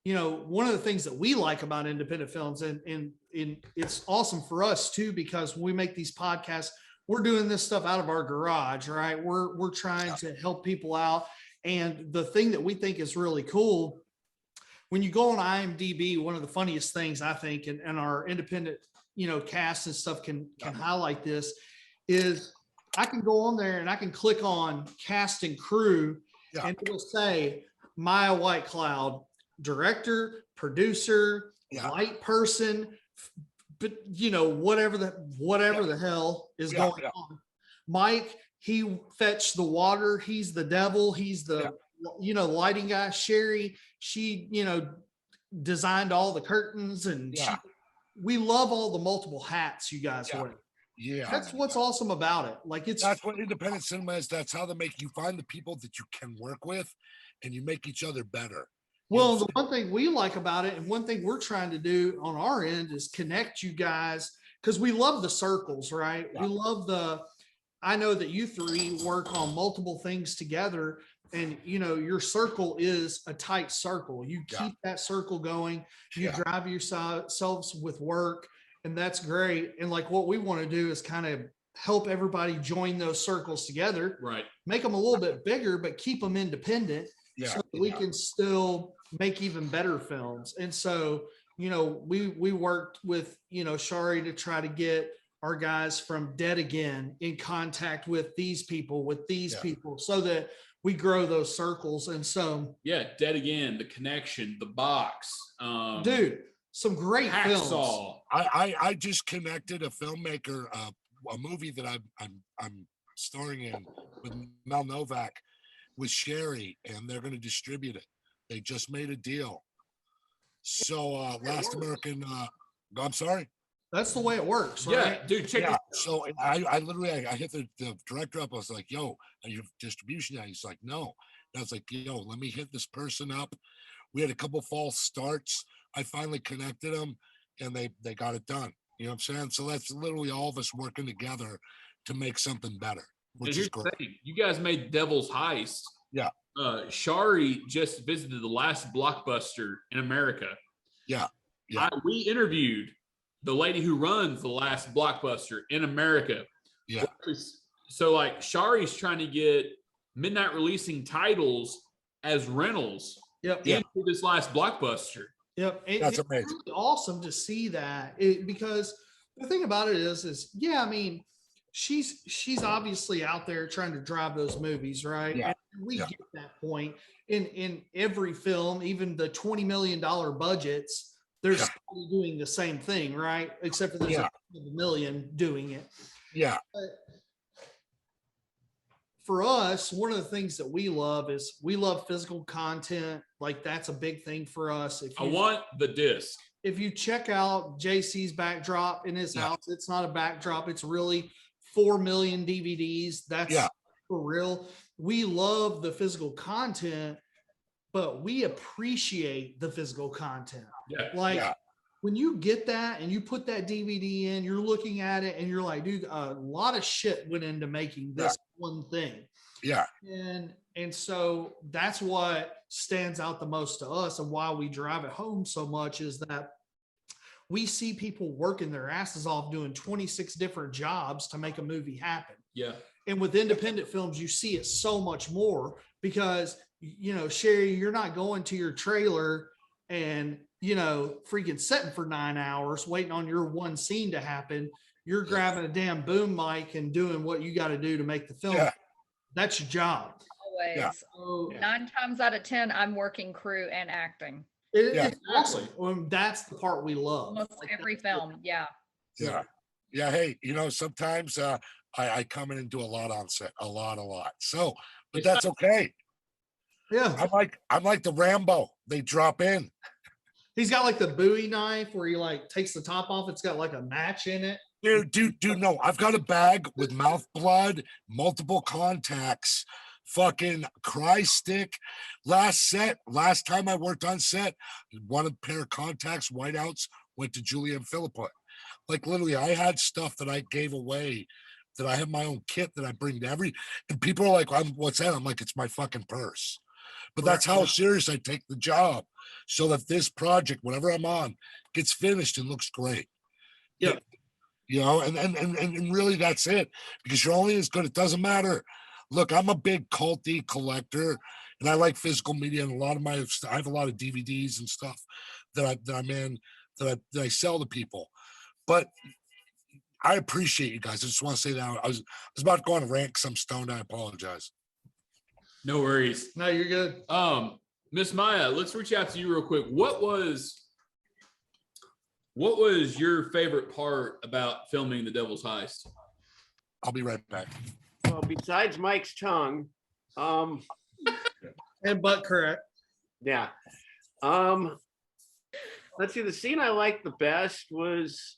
Speaker 4: one of the things that we like about independent films, and it's awesome for us too, because when we make these podcasts, we're doing this stuff out of our garage, right? We're trying to help people out. And the thing that we think is really cool, when you go on IMDb, one of the funniest things I think, and our independent, cast and stuff can highlight this, is I can go on there and I can click on cast and crew, and it will say Maya Whitecloud, director, producer, light person, but whatever the hell is going on. Mike, he fetched the water. He's the devil. He's the lighting guy. Sheri, she designed all the curtains, and we love all the multiple hats you guys wear.
Speaker 3: Yeah.
Speaker 4: That's what's awesome about it. Like,
Speaker 3: That's what independent cinema is. That's how they make you find the people that you can work with, and you make each other better.
Speaker 4: Well, the one thing we like about it, and one thing we're trying to do on our end, is connect you guys, because we love the circles, right?
Speaker 3: Yeah.
Speaker 4: We love I know that you three work on multiple things together, and your circle is a tight circle. You keep that circle going. You drive yourselves with work, and that's great. And like, what we want to do is kind of help everybody join those circles together,
Speaker 1: Right.
Speaker 4: make them a little bit bigger, but keep them independent. So that we can still make even better films. And so, we worked with, Sheri to try to get our guys from Dead Again in contact with these people, so that we grow those circles. And so,
Speaker 1: Dead Again, The Connection, The Box.
Speaker 4: dude, some great films.
Speaker 1: Hacksaw.
Speaker 3: I just connected a filmmaker, a movie that I'm starring in with Mel Novak with Sheri, and they're going to distribute it. They just made a deal. So Last American, I'm sorry.
Speaker 4: That's the way it works, right?
Speaker 1: Yeah, dude, check this.
Speaker 3: So I literally I hit the director up. I was like, "Yo, are you distribution?" He's like, "No." And I was like, "Yo, let me hit this person up." We had a couple false starts. I finally connected them, and they got it done. You know what I'm saying? So that's literally all of us working together to make something better,
Speaker 1: And
Speaker 3: which
Speaker 1: here's
Speaker 3: is
Speaker 1: the
Speaker 3: great.
Speaker 1: thing, you guys made Devil's Heist.
Speaker 3: Yeah.
Speaker 1: Shari just visited the last blockbuster in America.
Speaker 3: Yeah.
Speaker 1: We interviewed the lady who runs the last blockbuster in America.
Speaker 3: Yeah.
Speaker 1: So like Shari's trying to get midnight releasing titles as rentals
Speaker 4: Yep.
Speaker 1: into this last blockbuster.
Speaker 4: Yep.
Speaker 3: That's
Speaker 4: it's
Speaker 3: amazing.
Speaker 4: really awesome to see that because the thing about it is yeah, I mean, she's obviously out there trying to drive those movies, right?
Speaker 3: Yeah.
Speaker 4: And we
Speaker 3: Yeah.
Speaker 4: get that point in every film, even the $20 million budgets, they're
Speaker 3: Yeah.
Speaker 4: still doing the same thing, right? Except for there's
Speaker 3: Yeah.
Speaker 4: a million doing it.
Speaker 3: Yeah.
Speaker 4: For us, one of the things that we love is we love physical content. Like that's a big thing for us.
Speaker 1: I want the disc.
Speaker 4: If you check out JC's backdrop in his
Speaker 3: Yeah.
Speaker 4: house, it's not a backdrop. It's really 4 million DVDs. That's
Speaker 3: Yeah.
Speaker 4: for real. We love the physical content, but we appreciate the physical content.
Speaker 1: Yeah.
Speaker 4: Like
Speaker 3: Yeah.
Speaker 4: when you get that and you put that DVD in, you're looking at it and you're like, dude, a lot of shit went into making this one thing.
Speaker 3: Yeah.
Speaker 4: And so that's what stands out the most to us and why we drive it home so much is that we see people working their asses off doing 26 different jobs to make a movie happen.
Speaker 1: Yeah.
Speaker 4: And with independent films, you see it so much more because, you know, Sheri, you're not going to your trailer and, you know, freaking sitting for 9 hours waiting on your one scene to happen. You're grabbing a damn boom mic and doing what you got to do to make the film.
Speaker 3: Yeah.
Speaker 4: That's your job.
Speaker 5: Always.
Speaker 3: Yeah.
Speaker 4: So
Speaker 5: 9 times out of 10, I'm working crew and acting.
Speaker 3: Yeah.
Speaker 4: it's awesome. That's the part we love.
Speaker 5: Almost every film. Yeah.
Speaker 3: Yeah. Yeah. Hey, you know, sometimes I come in and do a lot on set, a lot. So, but that's okay.
Speaker 4: Yeah.
Speaker 3: I'm like the Rambo. They drop in.
Speaker 4: He's got like the Bowie knife where he like takes the top off. It's got like a match in it.
Speaker 3: Dude, no, I've got a bag with mouth blood, multiple contacts, fucking cry stick. Last time I worked on set, one pair of contacts, whiteouts, went to Julian Philippot. Like literally, I had stuff that I gave away, that I have my own kit that I bring to and people are like, what's that? I'm like, it's my fucking purse. But that's how serious I take the job, so that this project, whatever I'm on, gets finished and looks great.
Speaker 4: Yeah.
Speaker 3: You know, and really that's it, because you're only as good. It doesn't matter. Look, I'm a big culty collector, and I like physical media, and I have a lot of DVDs and stuff that I'm in that I sell to people. But I appreciate you guys. I just want to say that I was about to go on a rant because I'm stoned. I apologize.
Speaker 1: No worries.
Speaker 4: No, you're good.
Speaker 1: Miss Maya, let's reach out to you real quick. What was your favorite part about filming The Devil's Heist?
Speaker 3: I'll be right back.
Speaker 2: Well, besides Mike's tongue,
Speaker 4: And butt correct.
Speaker 2: yeah. Let's see. The scene I liked the best was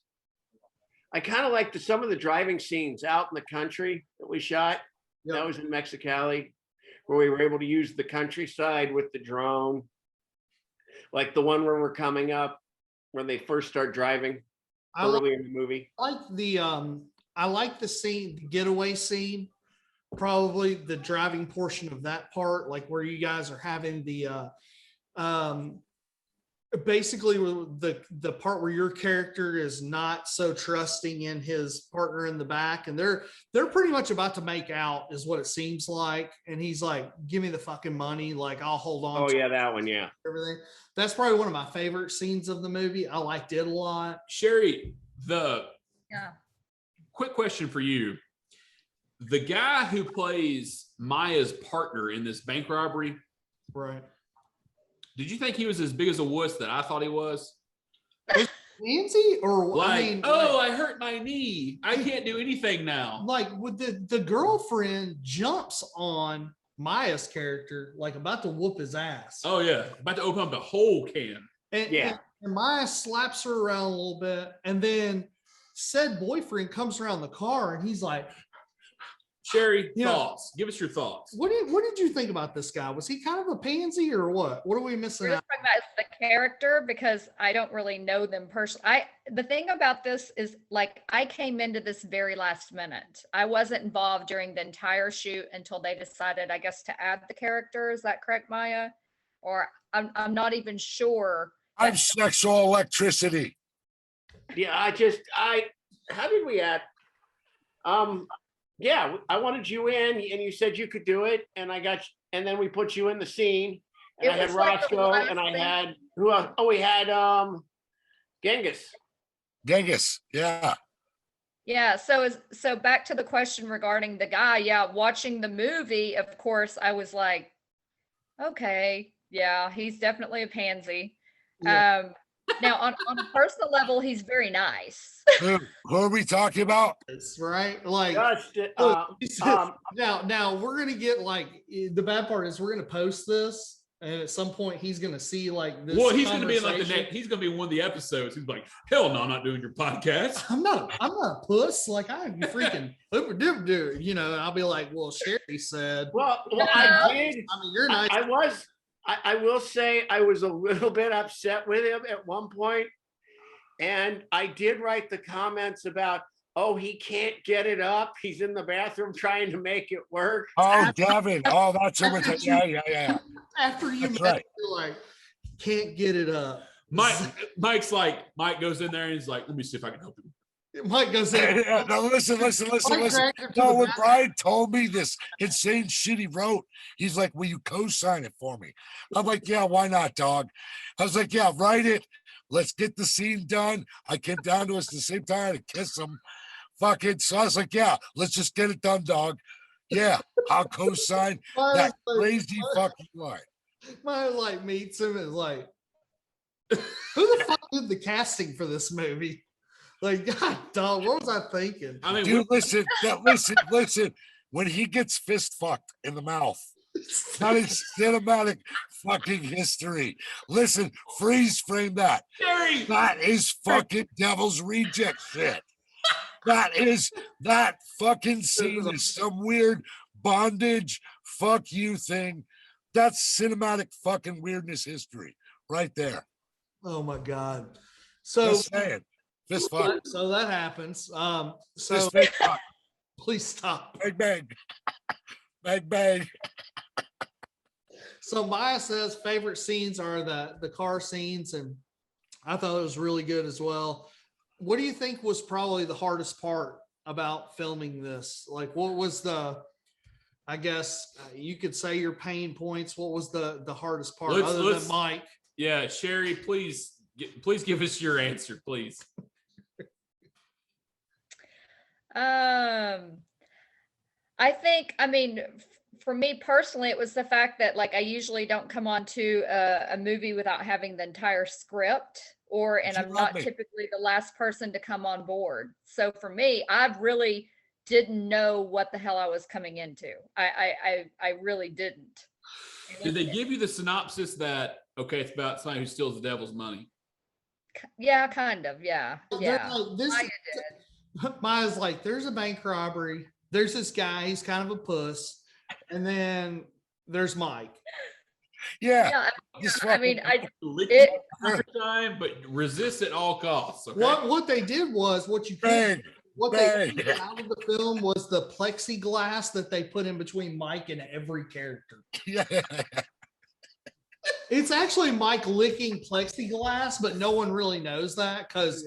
Speaker 2: I kind of liked some of the driving scenes out in the country that we shot.
Speaker 4: Yep.
Speaker 2: That was in Mexicali, where we were able to use the countryside with the drone, like the one where we're coming up when they first start driving early in the movie.
Speaker 4: I like the scene, the getaway scene, probably the driving portion of that part, like where you guys are having the basically the part where your character is not so trusting in his partner in the back, and they're pretty much about to make out is what it seems like, and he's like, give me the fucking money, like I'll hold on.
Speaker 2: Oh yeah, that one. Yeah.
Speaker 4: Everything. That's probably one of my favorite scenes of the movie. I liked it a lot.
Speaker 1: Sheri,
Speaker 5: Yeah.
Speaker 1: quick question for you. The guy who plays Maya's partner in this bank robbery,
Speaker 4: Right.
Speaker 1: did you think he was as big as a wuss that I thought he was?
Speaker 4: Nancy, or
Speaker 1: Like,
Speaker 4: I mean,
Speaker 1: I hurt my knee. I can't do anything now.
Speaker 4: like with the girlfriend jumps on Maya's character, like about to whoop his ass.
Speaker 1: Oh yeah, about to open up the whole can.
Speaker 4: And Maya slaps her around a little bit, and then said boyfriend comes around the car, and he's like,
Speaker 1: Sheri, thoughts. Give us your thoughts.
Speaker 4: What did you think about this guy? Was he kind of a pansy or what? What are we missing
Speaker 5: We're
Speaker 4: out?
Speaker 5: just talking about the character because I don't really know them personally. The thing about this is, like, I came into this very last minute. I wasn't involved during the entire shoot until they decided, I guess, to add the character. Is that correct, Maya? Or I'm not even sure.
Speaker 3: I'm sexual electricity.
Speaker 2: Yeah, how did we add? Yeah, I wanted you in, and you said you could do it, and and then we put you in the scene, and I had Roscoe, and I had who else? Oh, we had Genghis.
Speaker 3: Genghis, yeah.
Speaker 5: Yeah, so back to the question regarding the guy. Yeah, watching the movie, of course, I was like, okay, yeah, he's definitely a pansy.
Speaker 4: Yeah.
Speaker 5: Now on a personal level, he's very nice.
Speaker 3: Who are we talking about?
Speaker 4: It's right. Like
Speaker 2: Just,
Speaker 4: now we're gonna get like the bad part is we're gonna post this, and at some point he's gonna see like this.
Speaker 1: Well, he's gonna be in like he's gonna be in one of the episodes. He's like, hell no, I'm not doing your podcast.
Speaker 4: I'm not a puss. Like I'm freaking dude. You know, and I'll be like, well, Sheri said.
Speaker 2: well, I did.
Speaker 4: I mean, you're nice.
Speaker 2: I will say I was a little bit upset with him at one point, and I did write the comments about, oh, he can't get it up. He's in the bathroom trying to make it work.
Speaker 3: Oh, Devin. Oh, that's who we're talking. Yeah.
Speaker 4: After you
Speaker 3: That's
Speaker 4: met,
Speaker 3: right.
Speaker 4: you're like, can't get it up.
Speaker 1: Mike goes in there and he's like, let me see if I can help him.
Speaker 4: Mike goes in.
Speaker 3: Yeah, no, listen. No, when Brian told me this insane shit he wrote, he's like, will you co-sign it for me? I'm like, yeah, why not, dog? I was like, yeah, write it. Let's get the scene done. I came down to us at the same time to kiss him. Fucking, so I was like, yeah, let's just get it done, dog. Yeah, I'll co-sign that crazy fucking line.
Speaker 4: Mine like meets him and is like, who the fuck did the casting for this movie? Like, God, dog, what was I thinking?
Speaker 1: I mean,
Speaker 3: dude, listen. When he gets fist fucked in the mouth, that is cinematic fucking history. Listen, freeze frame that.
Speaker 1: Sheri!
Speaker 3: That is fucking Devil's Reject shit. That fucking scene is some weird bondage fuck you thing. That's cinematic fucking weirdness history right there.
Speaker 4: Oh my God. So
Speaker 3: Just saying. Fist fuck.
Speaker 4: So that happens. So
Speaker 3: Fist fuck.
Speaker 4: please stop.
Speaker 3: Bang bang. Bang bang.
Speaker 4: So Maya says favorite scenes are the car scenes, and I thought it was really good as well. What do you think was probably the hardest part about filming this? Like, what was I guess you could say your pain points. What was the hardest part other than Mike?
Speaker 1: Yeah, Sheri, please give us your answer, please.
Speaker 5: I think, I mean, for me personally, it was the fact that, like, I usually don't come on to a movie without having the entire script, and I'm not typically the last person to come on board. So for me, I really didn't know what the hell I was coming into. I really didn't.
Speaker 1: Did they give you the synopsis that, okay, it's about somebody who steals the devil's money?
Speaker 5: Yeah, kind of. Yeah. Yeah.
Speaker 4: Maya's like, there's a bank robbery. There's this guy. He's kind of a puss. And then there's Mike.
Speaker 3: Yeah.
Speaker 5: I mean,
Speaker 1: time, but resist at all costs. Okay?
Speaker 4: What they did was they took out of the film was the plexiglass that they put in between Mike and every character.
Speaker 3: Yeah.
Speaker 4: It's actually Mike licking plexiglass, but no one really knows that because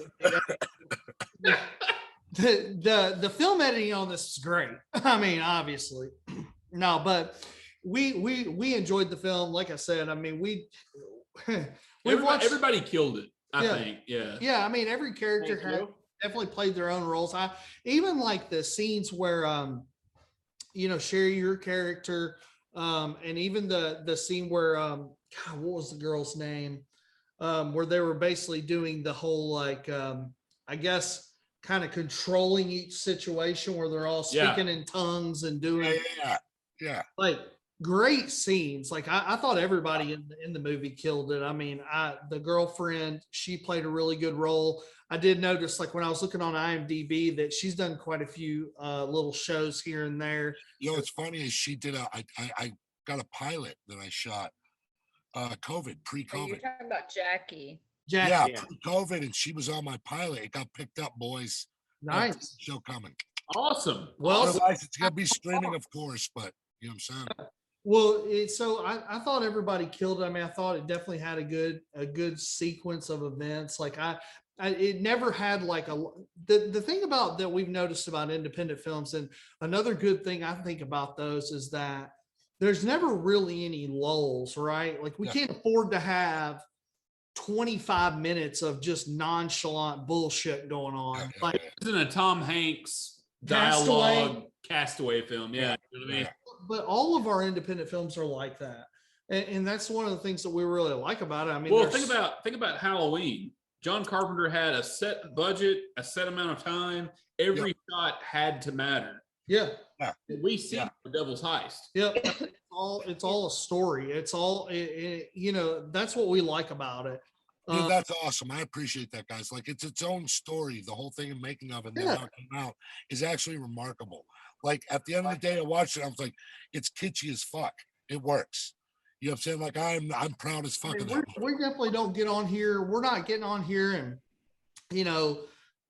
Speaker 4: the film editing on this is great. I mean, obviously, no, but we enjoyed the film. Like I said, I mean,
Speaker 1: everybody killed it. I think,
Speaker 4: yeah. I mean, every character definitely played their own roles. I even like the scenes where Sheri, your character, and even the scene where God, what was the girl's name? where they were basically doing the whole like I guess kind of controlling each situation where they're all speaking in tongues and doing like great scenes. Like I thought everybody in the movie killed it. I mean, the girlfriend, she played a really good role. I did notice, like when I was looking on IMDb, that she's done quite a few little shows here and there.
Speaker 3: You know, what's funny is she did I got a pilot that I shot
Speaker 5: Oh,
Speaker 3: pre-COVID.
Speaker 5: you're talking about Jackie.
Speaker 3: Yeah, pre-COVID, and she was on my pilot. It got picked up, boys.
Speaker 4: Nice.
Speaker 3: Show coming.
Speaker 1: Awesome.
Speaker 4: Well,
Speaker 3: Otherwise, it's gonna be streaming, of course, but you know what I'm saying?
Speaker 4: well, so I thought everybody killed it. I mean, I thought it definitely had a good sequence of events. Like it never had like the thing about that we've noticed about independent films, and another good thing I think about those is that there's never really any lulls, right? Like we can't afford to have 25 minutes of just nonchalant bullshit going on. Like
Speaker 1: Isn't a Tom Hanks dialogue castaway film? Yeah, you know what I mean?
Speaker 4: But all of our independent films are like that, and that's one of the things that we really like about it. I mean,
Speaker 1: well, think about Halloween. John Carpenter had a set budget, a set amount of time. Every shot had to matter.
Speaker 4: Yeah.
Speaker 1: We see the Devil's Heist.
Speaker 4: Yeah. It's all a story. It's all you know, that's what we like about it.
Speaker 3: Dude, that's awesome. I appreciate that, guys. Like it's its own story. The whole thing and making of it and then how it came out is actually remarkable. Like at the end of the day, I watched it. I was like, it's kitschy as fuck. It works. You know what I'm saying? Like I'm proud as fuck of that.
Speaker 4: We definitely don't get on here. We're not getting on here and you know,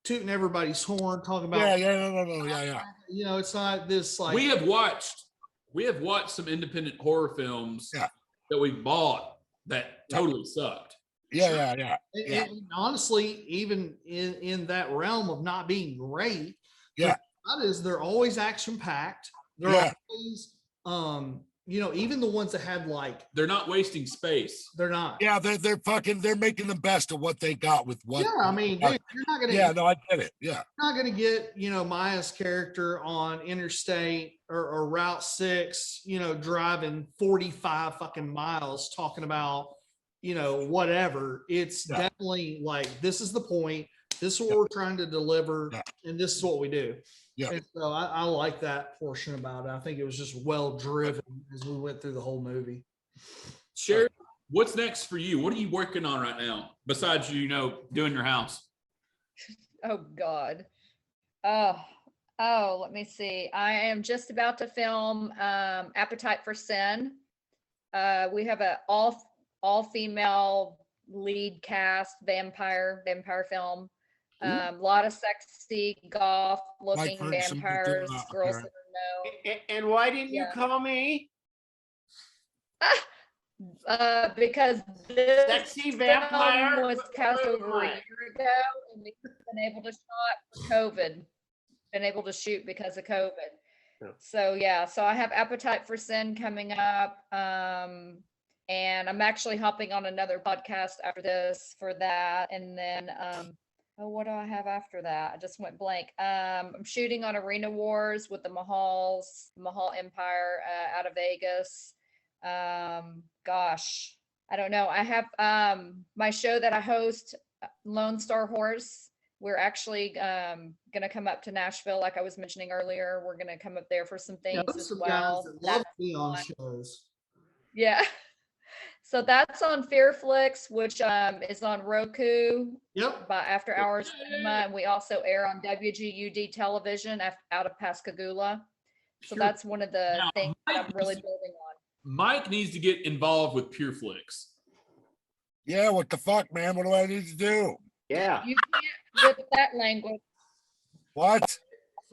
Speaker 4: tooting everybody's horn, talking about
Speaker 3: no.
Speaker 4: You know, it's not this like
Speaker 1: we have watched some independent horror films that we bought that totally sucked.
Speaker 4: And honestly, even in that realm of not being great, that is they're always action packed. They're always you know, even the ones that had like
Speaker 1: they're not wasting space.
Speaker 4: They're not.
Speaker 3: Yeah, they're making the best of what they got with what.
Speaker 4: Yeah, I mean, dude, you're not gonna.
Speaker 3: Yeah, no, I get it. Yeah,
Speaker 4: you're not gonna get Maya's character on Interstate or Route 6, driving 45 fucking miles talking about whatever. It's definitely like this is the point. This is what we're trying to deliver, and this is what we do. Yeah. And so I like that portion about it. I think it was just well driven as we went through the whole movie.
Speaker 1: Sheri, what's next for you? What are you working on right now besides doing your house?
Speaker 5: Oh God. Let me see. I am just about to film Appetite for Sin. We have a all female lead cast vampire film. A lot of sexy golf looking vampires, girls that know.
Speaker 2: And why didn't you call me?
Speaker 5: Because this
Speaker 2: sexy vampire
Speaker 5: was cast over a year ago, and we've been able to shoot because of COVID. So I have Appetite for Sin coming up, and I'm actually hopping on another podcast after this for that, and then what do I have after that? I just went blank. I'm shooting on Arena Wars with the Mahal Empire out of Vegas. Gosh, I don't know. I have my show that I host, Lone Star Horse. We're actually gonna come up to Nashville, like I was mentioning earlier. We're gonna come up there for some things as well.
Speaker 4: Guys that love to be on shows.
Speaker 5: Yeah. So that's on Fearflix, which is on Roku.
Speaker 4: Yep.
Speaker 5: By After Hours Cinema, and we also air on WGUD television out of Pascagoula. So that's one of the things that I'm really building on.
Speaker 1: Mike needs to get involved with PureFlix.
Speaker 3: Yeah, what the fuck, man? What do I need to do?
Speaker 2: Yeah.
Speaker 5: You can't with that language.
Speaker 3: What?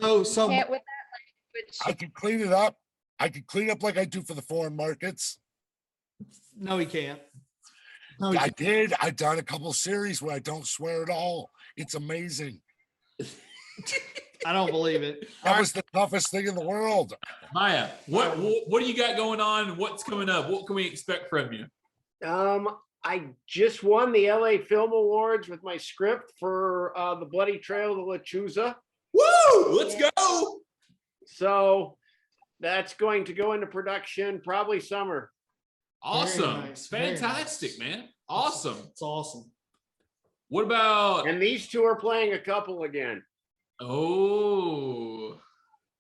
Speaker 4: So
Speaker 5: you can't with that language.
Speaker 3: I can clean it up. I can clean up like I do for the foreign markets.
Speaker 4: No, he can't. No,
Speaker 3: I did. I've done a couple series where I don't swear at all. It's amazing.
Speaker 4: I don't believe it.
Speaker 3: That was the toughest thing in the world.
Speaker 1: Maya, what do you got going on? What's coming up? What can we expect from you?
Speaker 2: I just won the LA Film Awards with my script for The Bloody Trail to Lechuza.
Speaker 1: Woo! Let's go.
Speaker 2: So that's going to go into production probably summer.
Speaker 1: Awesome.
Speaker 4: nice, very
Speaker 1: Fantastic,
Speaker 4: nice.
Speaker 1: man. Awesome.
Speaker 4: It's awesome.
Speaker 1: What about
Speaker 2: And these two are playing a couple again.
Speaker 1: oh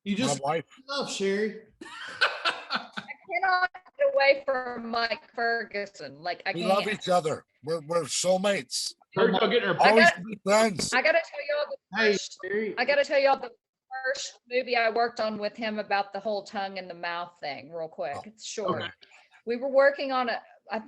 Speaker 4: You
Speaker 3: My
Speaker 4: just
Speaker 3: wife.
Speaker 4: love Sheri.
Speaker 5: Cannot get away from Mike Ferguson. Like I
Speaker 3: We
Speaker 5: can't.
Speaker 3: love each other. We're soulmates.
Speaker 1: Heard y'all getting her
Speaker 3: Always
Speaker 5: got-
Speaker 3: be friends.
Speaker 5: I gotta tell y'all the
Speaker 4: Hey,
Speaker 5: first,
Speaker 4: Sheri.
Speaker 5: I gotta tell y'all the first movie I worked on with him about the whole tongue in the mouth thing, real quick.
Speaker 3: Oh,
Speaker 5: It's short.
Speaker 1: okay.
Speaker 5: We were working on I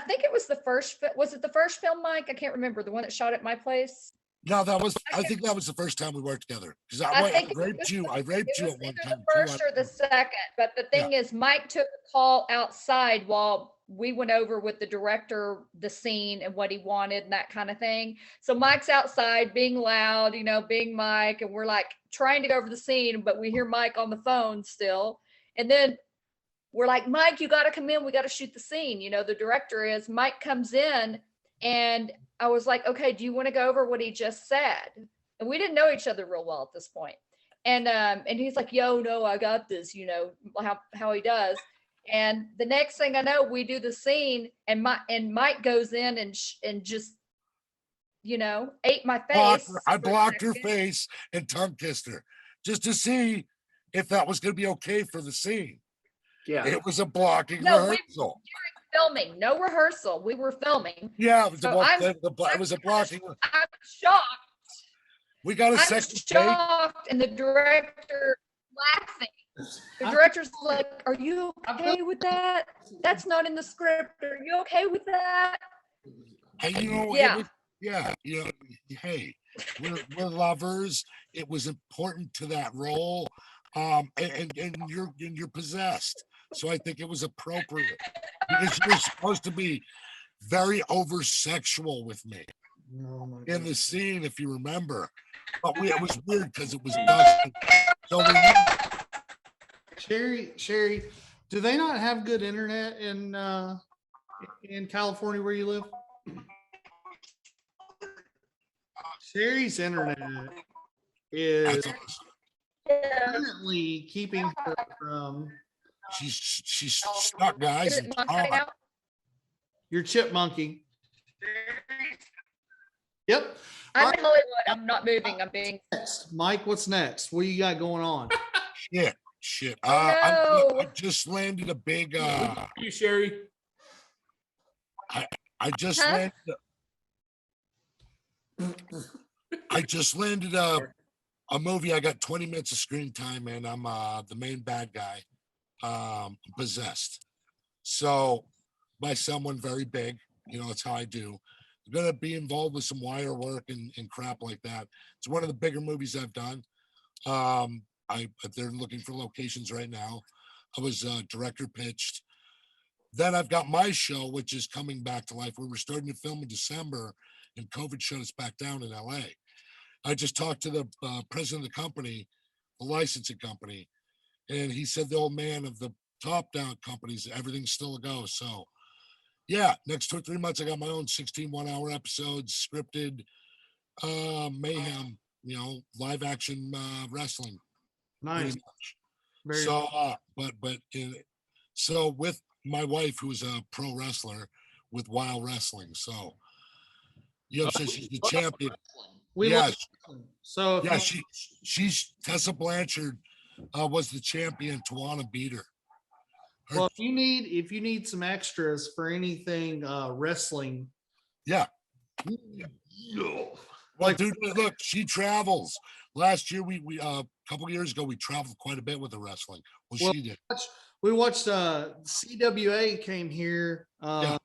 Speaker 5: think it was the first. Was it the first film, Mike? I can't remember. The one that shot at my place.
Speaker 3: No, I think that was the first time we worked together. Because
Speaker 5: I
Speaker 3: I
Speaker 5: think it
Speaker 3: raped
Speaker 5: was
Speaker 3: you. I raped
Speaker 5: It
Speaker 3: you
Speaker 5: was
Speaker 3: at one
Speaker 5: either
Speaker 3: time.
Speaker 5: the
Speaker 3: too.
Speaker 5: first or the second. But the thing is, Mike took a call outside while we went over with the director the scene and what he wanted and that kind of thing. So Mike's outside being loud, being Mike, and we're like trying to go over the scene, but we hear Mike on the phone still. And then we're like, Mike, you got to come in. We got to shoot the scene. The director is. Mike comes in, and I was like, okay, do you want to go over what he just said? And we didn't know each other real well at this point. And he's like, yo, no, I got this, how he does. And the next thing I know, we do the scene, and Mike goes in and just, ate my face.
Speaker 3: I blocked her face and tongue kissed her just to see if that was going to be okay for the scene.
Speaker 2: Yeah.
Speaker 3: It was a blocking
Speaker 5: No,
Speaker 3: rehearsal.
Speaker 5: Filming, no rehearsal. We were filming.
Speaker 3: Yeah, it was,
Speaker 5: So
Speaker 3: it was a blocking.
Speaker 5: I'm shocked.
Speaker 3: We got a
Speaker 5: I'm
Speaker 3: second take.
Speaker 5: shocked, and the director laughing. The director's like, "Are you okay with that? That's not in the script. Are you okay with that?"
Speaker 3: Hey,
Speaker 5: Yeah.
Speaker 3: Hey, we're lovers. It was important to that role, and you're possessed. So I think it was appropriate because you're supposed to be very over sexual with me
Speaker 4: Oh my
Speaker 3: in the
Speaker 4: goodness.
Speaker 3: scene, if you remember. But it was weird because it was dusty. So
Speaker 4: Sheri, do they not have good internet in California where you live? Sheri's internet is currently keeping her from
Speaker 3: she's stuck, guys.
Speaker 5: Is it not cutting out?
Speaker 4: your chipmunking. Yep.
Speaker 5: I'm in Hollywood. I'm not moving. I'm being.
Speaker 4: Next, Mike, what's next? What do you got going on?
Speaker 3: Shit.
Speaker 5: Oh,
Speaker 3: I
Speaker 5: no.
Speaker 3: just landed a big
Speaker 1: you, Sheri?
Speaker 3: I just
Speaker 5: Huh?
Speaker 3: landed a movie. I got 20 minutes of screen time and I'm the main bad guy, possessed. So by someone very big, that's how I do. I'm gonna be involved with some wire work and crap like that. It's one of the bigger movies I've done. They're looking for locations right now. I was director pitched. Then I've got my show, which is coming back to life. We were starting to film in December and COVID shut us back down in LA. I just talked to the president of the company, the licensing company, and he said the old man of the top down companies, everything's still a go. So yeah, next 2 or 3 months, I got my own 16 1-hour episodes, scripted mayhem, live action wrestling.
Speaker 4: Nice. Very
Speaker 3: So, so with my wife, who's a pro wrestler with Wild Wrestling. So, she's the champion.
Speaker 4: we
Speaker 3: Yeah,
Speaker 4: love so if
Speaker 3: yeah,
Speaker 4: you-
Speaker 3: she's Tessa Blanchard was the champion. Tawana beat her.
Speaker 4: well, if you need some extras for anything wrestling,
Speaker 3: Yeah.
Speaker 4: no.
Speaker 3: Well, dude, look, she travels. Last year, we a couple of years ago, we traveled quite a bit with the wrestling.
Speaker 4: Well,
Speaker 3: She did.
Speaker 4: We watched CWA came here
Speaker 3: Yeah.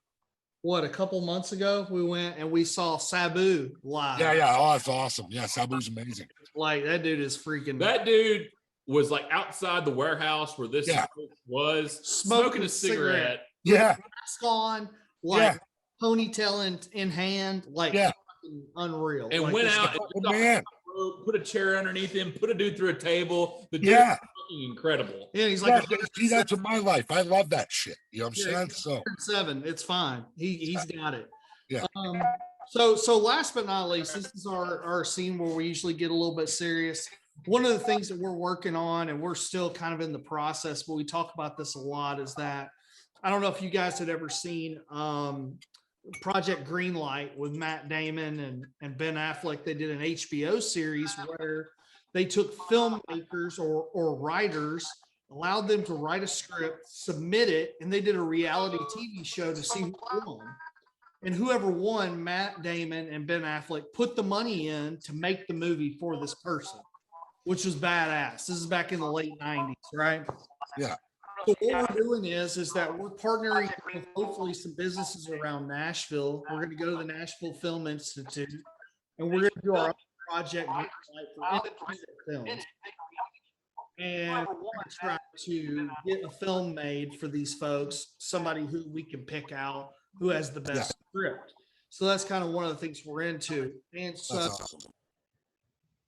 Speaker 4: a couple months ago. We went and we saw Sabu live.
Speaker 3: Yeah. Oh, that's awesome. Yeah, Sabu's amazing.
Speaker 4: Like that dude is freaking
Speaker 1: That dude was like outside the warehouse where this
Speaker 3: Yeah.
Speaker 1: was
Speaker 4: Smoking
Speaker 1: smoking
Speaker 4: a
Speaker 1: a cigarette.
Speaker 3: Yeah,
Speaker 4: mask on, like ponytail in hand, like
Speaker 3: Yeah.
Speaker 4: fucking unreal.
Speaker 1: And
Speaker 4: Like,
Speaker 1: went
Speaker 4: this
Speaker 1: out
Speaker 4: guy-
Speaker 1: and
Speaker 3: oh, man.
Speaker 1: put a chair underneath him, put a dude through a table. The dude
Speaker 3: Yeah.
Speaker 1: was fucking incredible.
Speaker 4: Yeah, he's
Speaker 3: Yeah,
Speaker 4: like
Speaker 3: see, that's in my life. I love that shit. You know what I'm
Speaker 4: Yeah,
Speaker 3: saying? So
Speaker 4: 7. It's fine. He's got it.
Speaker 3: Yeah.
Speaker 4: So last but not least, this is our scene where we usually get a little bit serious. One of the things that we're working on, and we're still kind of in the process, but we talk about this a lot, is that I don't know if you guys had ever seen Project Greenlight with Matt Damon and Ben Affleck. They did an HBO series where they took filmmakers or writers, allowed them to write a script, submit it, and they did a reality TV show to see who won. And whoever won, Matt Damon and Ben Affleck put the money in to make the movie for this person, which was badass. This is back in the late 90s, right?
Speaker 3: Yeah.
Speaker 4: So what we're doing is that we're partnering with hopefully some businesses around Nashville. We're going to go to the Nashville Film Institute, and we're going to do our own project for independent films. And we're going to try to get a film made for these folks, somebody who we can pick out who has the best script. So that's kind of one of the things we're into. And so
Speaker 3: Awesome.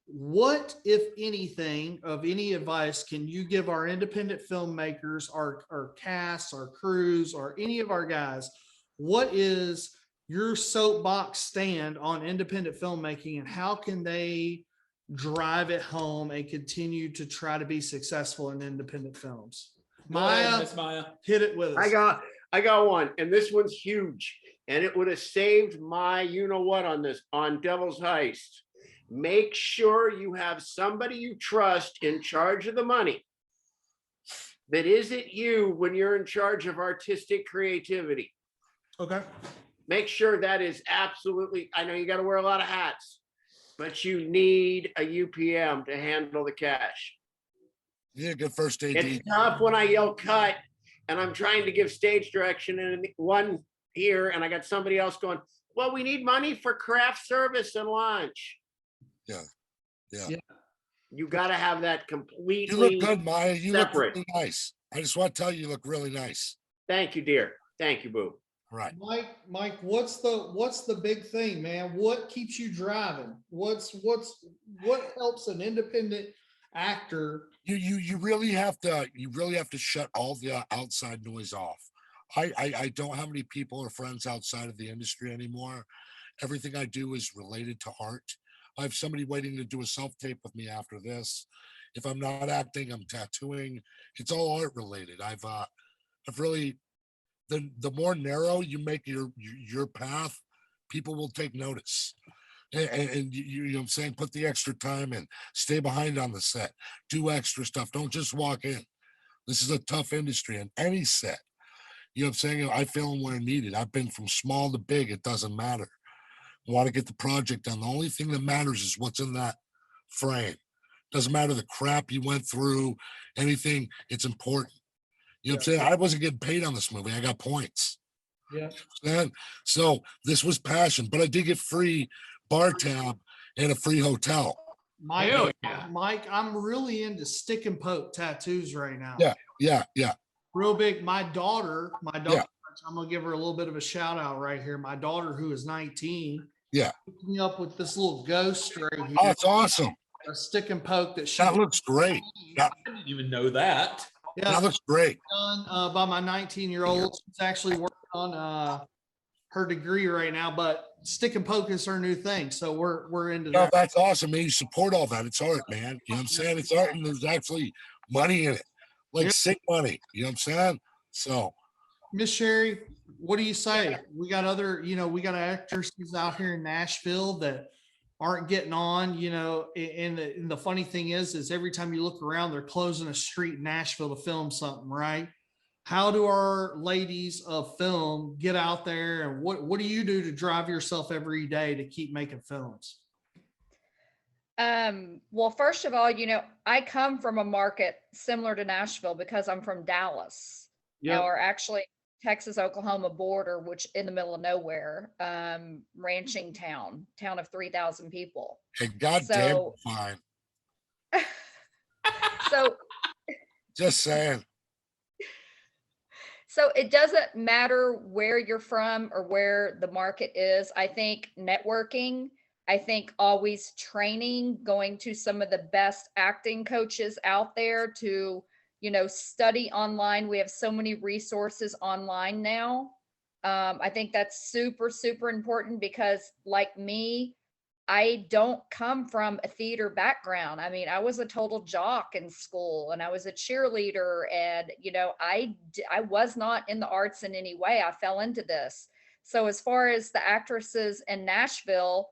Speaker 4: what, if anything, of any advice can you give our independent filmmakers, our casts, our crews, or any of our guys? What is your soapbox stand on independent filmmaking, and how can they drive it home and continue to try to be successful in independent films? Maya,
Speaker 1: Miss Maya,
Speaker 4: hit it with us.
Speaker 2: I got one, and this one's huge, and it would have saved my you-know-what on Devil's Heist. Make sure you have somebody you trust in charge of the money that isn't you when you're in charge of artistic creativity.
Speaker 4: Okay.
Speaker 2: Make sure that is absolutely, I know you got to wear a lot of hats, but you need a UPM to handle the cash.
Speaker 3: Yeah, good first AD.
Speaker 2: It's tough when I yell cut and I'm trying to give stage direction and one here, and I got somebody else going, well, we need money for craft service and lunch.
Speaker 3: Yeah.
Speaker 2: You got to have that completely.
Speaker 3: You look good, Maya. You
Speaker 2: separate.
Speaker 3: look really nice. I just want to tell you look really nice.
Speaker 2: Thank you, dear. Thank you, boo.
Speaker 3: Right.
Speaker 4: Mike, what's the big thing, man? What keeps you driving? What helps an independent actor?
Speaker 3: You really have to shut all the outside noise off. I don't have any people or friends outside of the industry anymore. Everything I do is related to art. I have somebody waiting to do a self-tape with me after this. If I'm not acting, I'm tattooing. It's all art related. I've really, the more narrow you make your path, people will take notice. And you know what I'm saying? Put the extra time in, stay behind on the set, do extra stuff. Don't just walk in. This is a tough industry in any set. You know what I'm saying? I feel them where needed. I've been from small to big. It doesn't matter. I want to get the project done. The only thing that matters is what's in that frame. Doesn't matter the crap you went through, anything. It's important. You know what I'm saying? I wasn't getting paid on this movie. I got points.
Speaker 4: Yeah.
Speaker 3: And so this was passion, but I did get free bar tab and a free hotel.
Speaker 1: Hell yeah.
Speaker 4: Mike, I'm really into stick and poke tattoos right now.
Speaker 3: Yeah.
Speaker 4: Real big. My daughter,
Speaker 3: Yeah.
Speaker 4: I'm gonna give her a little bit of a shout out right here. My daughter, who is 19,
Speaker 3: Yeah.
Speaker 4: hooked me up with this little ghost right here.
Speaker 3: Oh, it's awesome.
Speaker 4: A stick and poke that she
Speaker 3: That looks great.
Speaker 1: I didn't even know that.
Speaker 3: That looks great.
Speaker 4: done by my 19-year-old. She's actually working on her degree right now, but stick and poke is her new thing. So we're into
Speaker 3: No,
Speaker 4: that.
Speaker 3: that's awesome, man. You support all that. It's art, man. You know what I'm saying? It's art, and there's actually money in it, like sick money. You know what I'm saying? So,
Speaker 4: Miss Sheri, what do you say? We got we got actresses out here in Nashville that aren't getting on, and the funny thing is every time you look around, they're closing a street in Nashville to film something, right? How do our ladies of film get out there, and what do you do to drive yourself every day to keep making films?
Speaker 5: Well, first of all, I come from a market similar to Nashville because I'm from Dallas.
Speaker 4: Yeah.
Speaker 5: Or actually Texas-Oklahoma border, which in the middle of nowhere, ranching town of 3,000 people.
Speaker 3: hey, goddamn, fine.
Speaker 5: So
Speaker 3: Just saying.
Speaker 5: So it doesn't matter where you're from or where the market is. I think networking, I think always training, going to some of the best acting coaches out there to, study online. We have so many resources online now. I think that's super, super important because like me, I don't come from a theater background. I mean, I was a total jock in school and I was a cheerleader, and I was not in the arts in any way. I fell into this. So as far as the actresses in Nashville,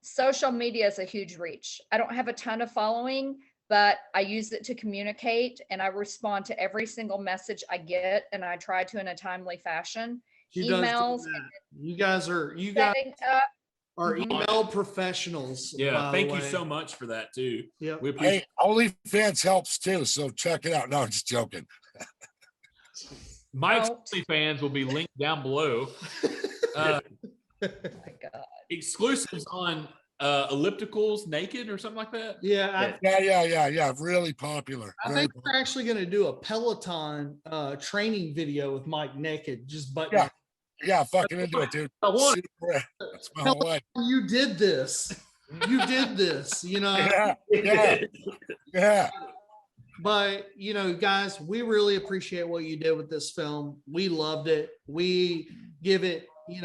Speaker 5: social media is a huge reach. I don't have a ton of following, but I use it to communicate, and I respond to every single message I get, and I try to in a timely fashion.
Speaker 4: She does do
Speaker 5: Emails,
Speaker 4: that. You guys are
Speaker 5: setting up.
Speaker 4: email professionals.
Speaker 1: Yeah, thank you so much for that too.
Speaker 4: Yeah,
Speaker 1: we appreciate.
Speaker 3: Hey, OnlyFans helps too, so check it out. No, I'm just joking.
Speaker 1: Mike's OnlyFans will be linked down below.
Speaker 5: Oh my God.
Speaker 1: Exclusives on ellipticals naked or something like that.
Speaker 4: Yeah,
Speaker 3: Yeah. Really popular.
Speaker 4: I think we're actually going to do a Peloton training video with Mike naked, just button.
Speaker 3: Yeah, fucking into it, dude.
Speaker 2: I want
Speaker 3: That's my whole life.
Speaker 4: You did this. You did this.
Speaker 3: Yeah.
Speaker 4: But guys, we really appreciate what you did with this film. We loved it. We give it 10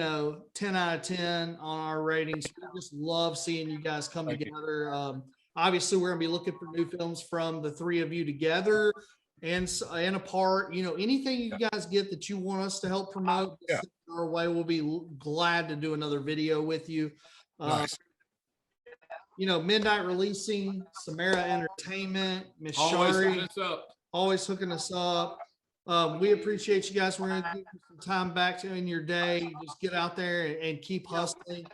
Speaker 4: out of 10 on our ratings. We just love seeing you guys come together. Obviously, we're gonna be looking for new films from the three of you together and apart. Anything you guys get that you want us to help promote, send it our way. We'll be glad to do another video with you.
Speaker 3: Nice.
Speaker 4: Midnight Releasing, Samera Entertainment, Miss Sheri, always hooking us up. We appreciate you guys. We're going to give you some time back in your day. Just get out there and keep hustling.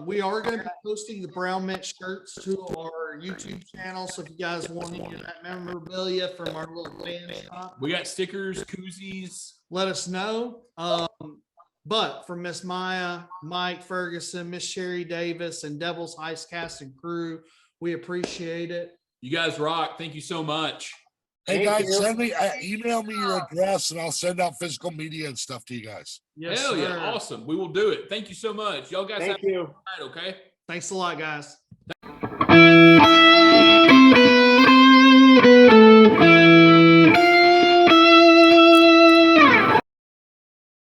Speaker 4: We are going to be posting the Brown Mint shirts to our YouTube channel. So if you guys want any of that memorabilia from our little fan shop,
Speaker 1: we got stickers, koozies.
Speaker 4: Let us know. But from Miss Maya, Mike Ferguson, Miss Sheri Davis, and Devil's Heist cast and crew, we appreciate it.
Speaker 1: You guys rock. Thank you so much.
Speaker 3: Hey guys, email me your address and I'll send out physical media and stuff to you guys.
Speaker 4: Yes,
Speaker 1: Hell yeah,
Speaker 4: sir.
Speaker 1: awesome. We will do it. Thank you so much. Y'all guys
Speaker 2: Thank you.
Speaker 1: Okay.
Speaker 4: Thanks a lot, guys.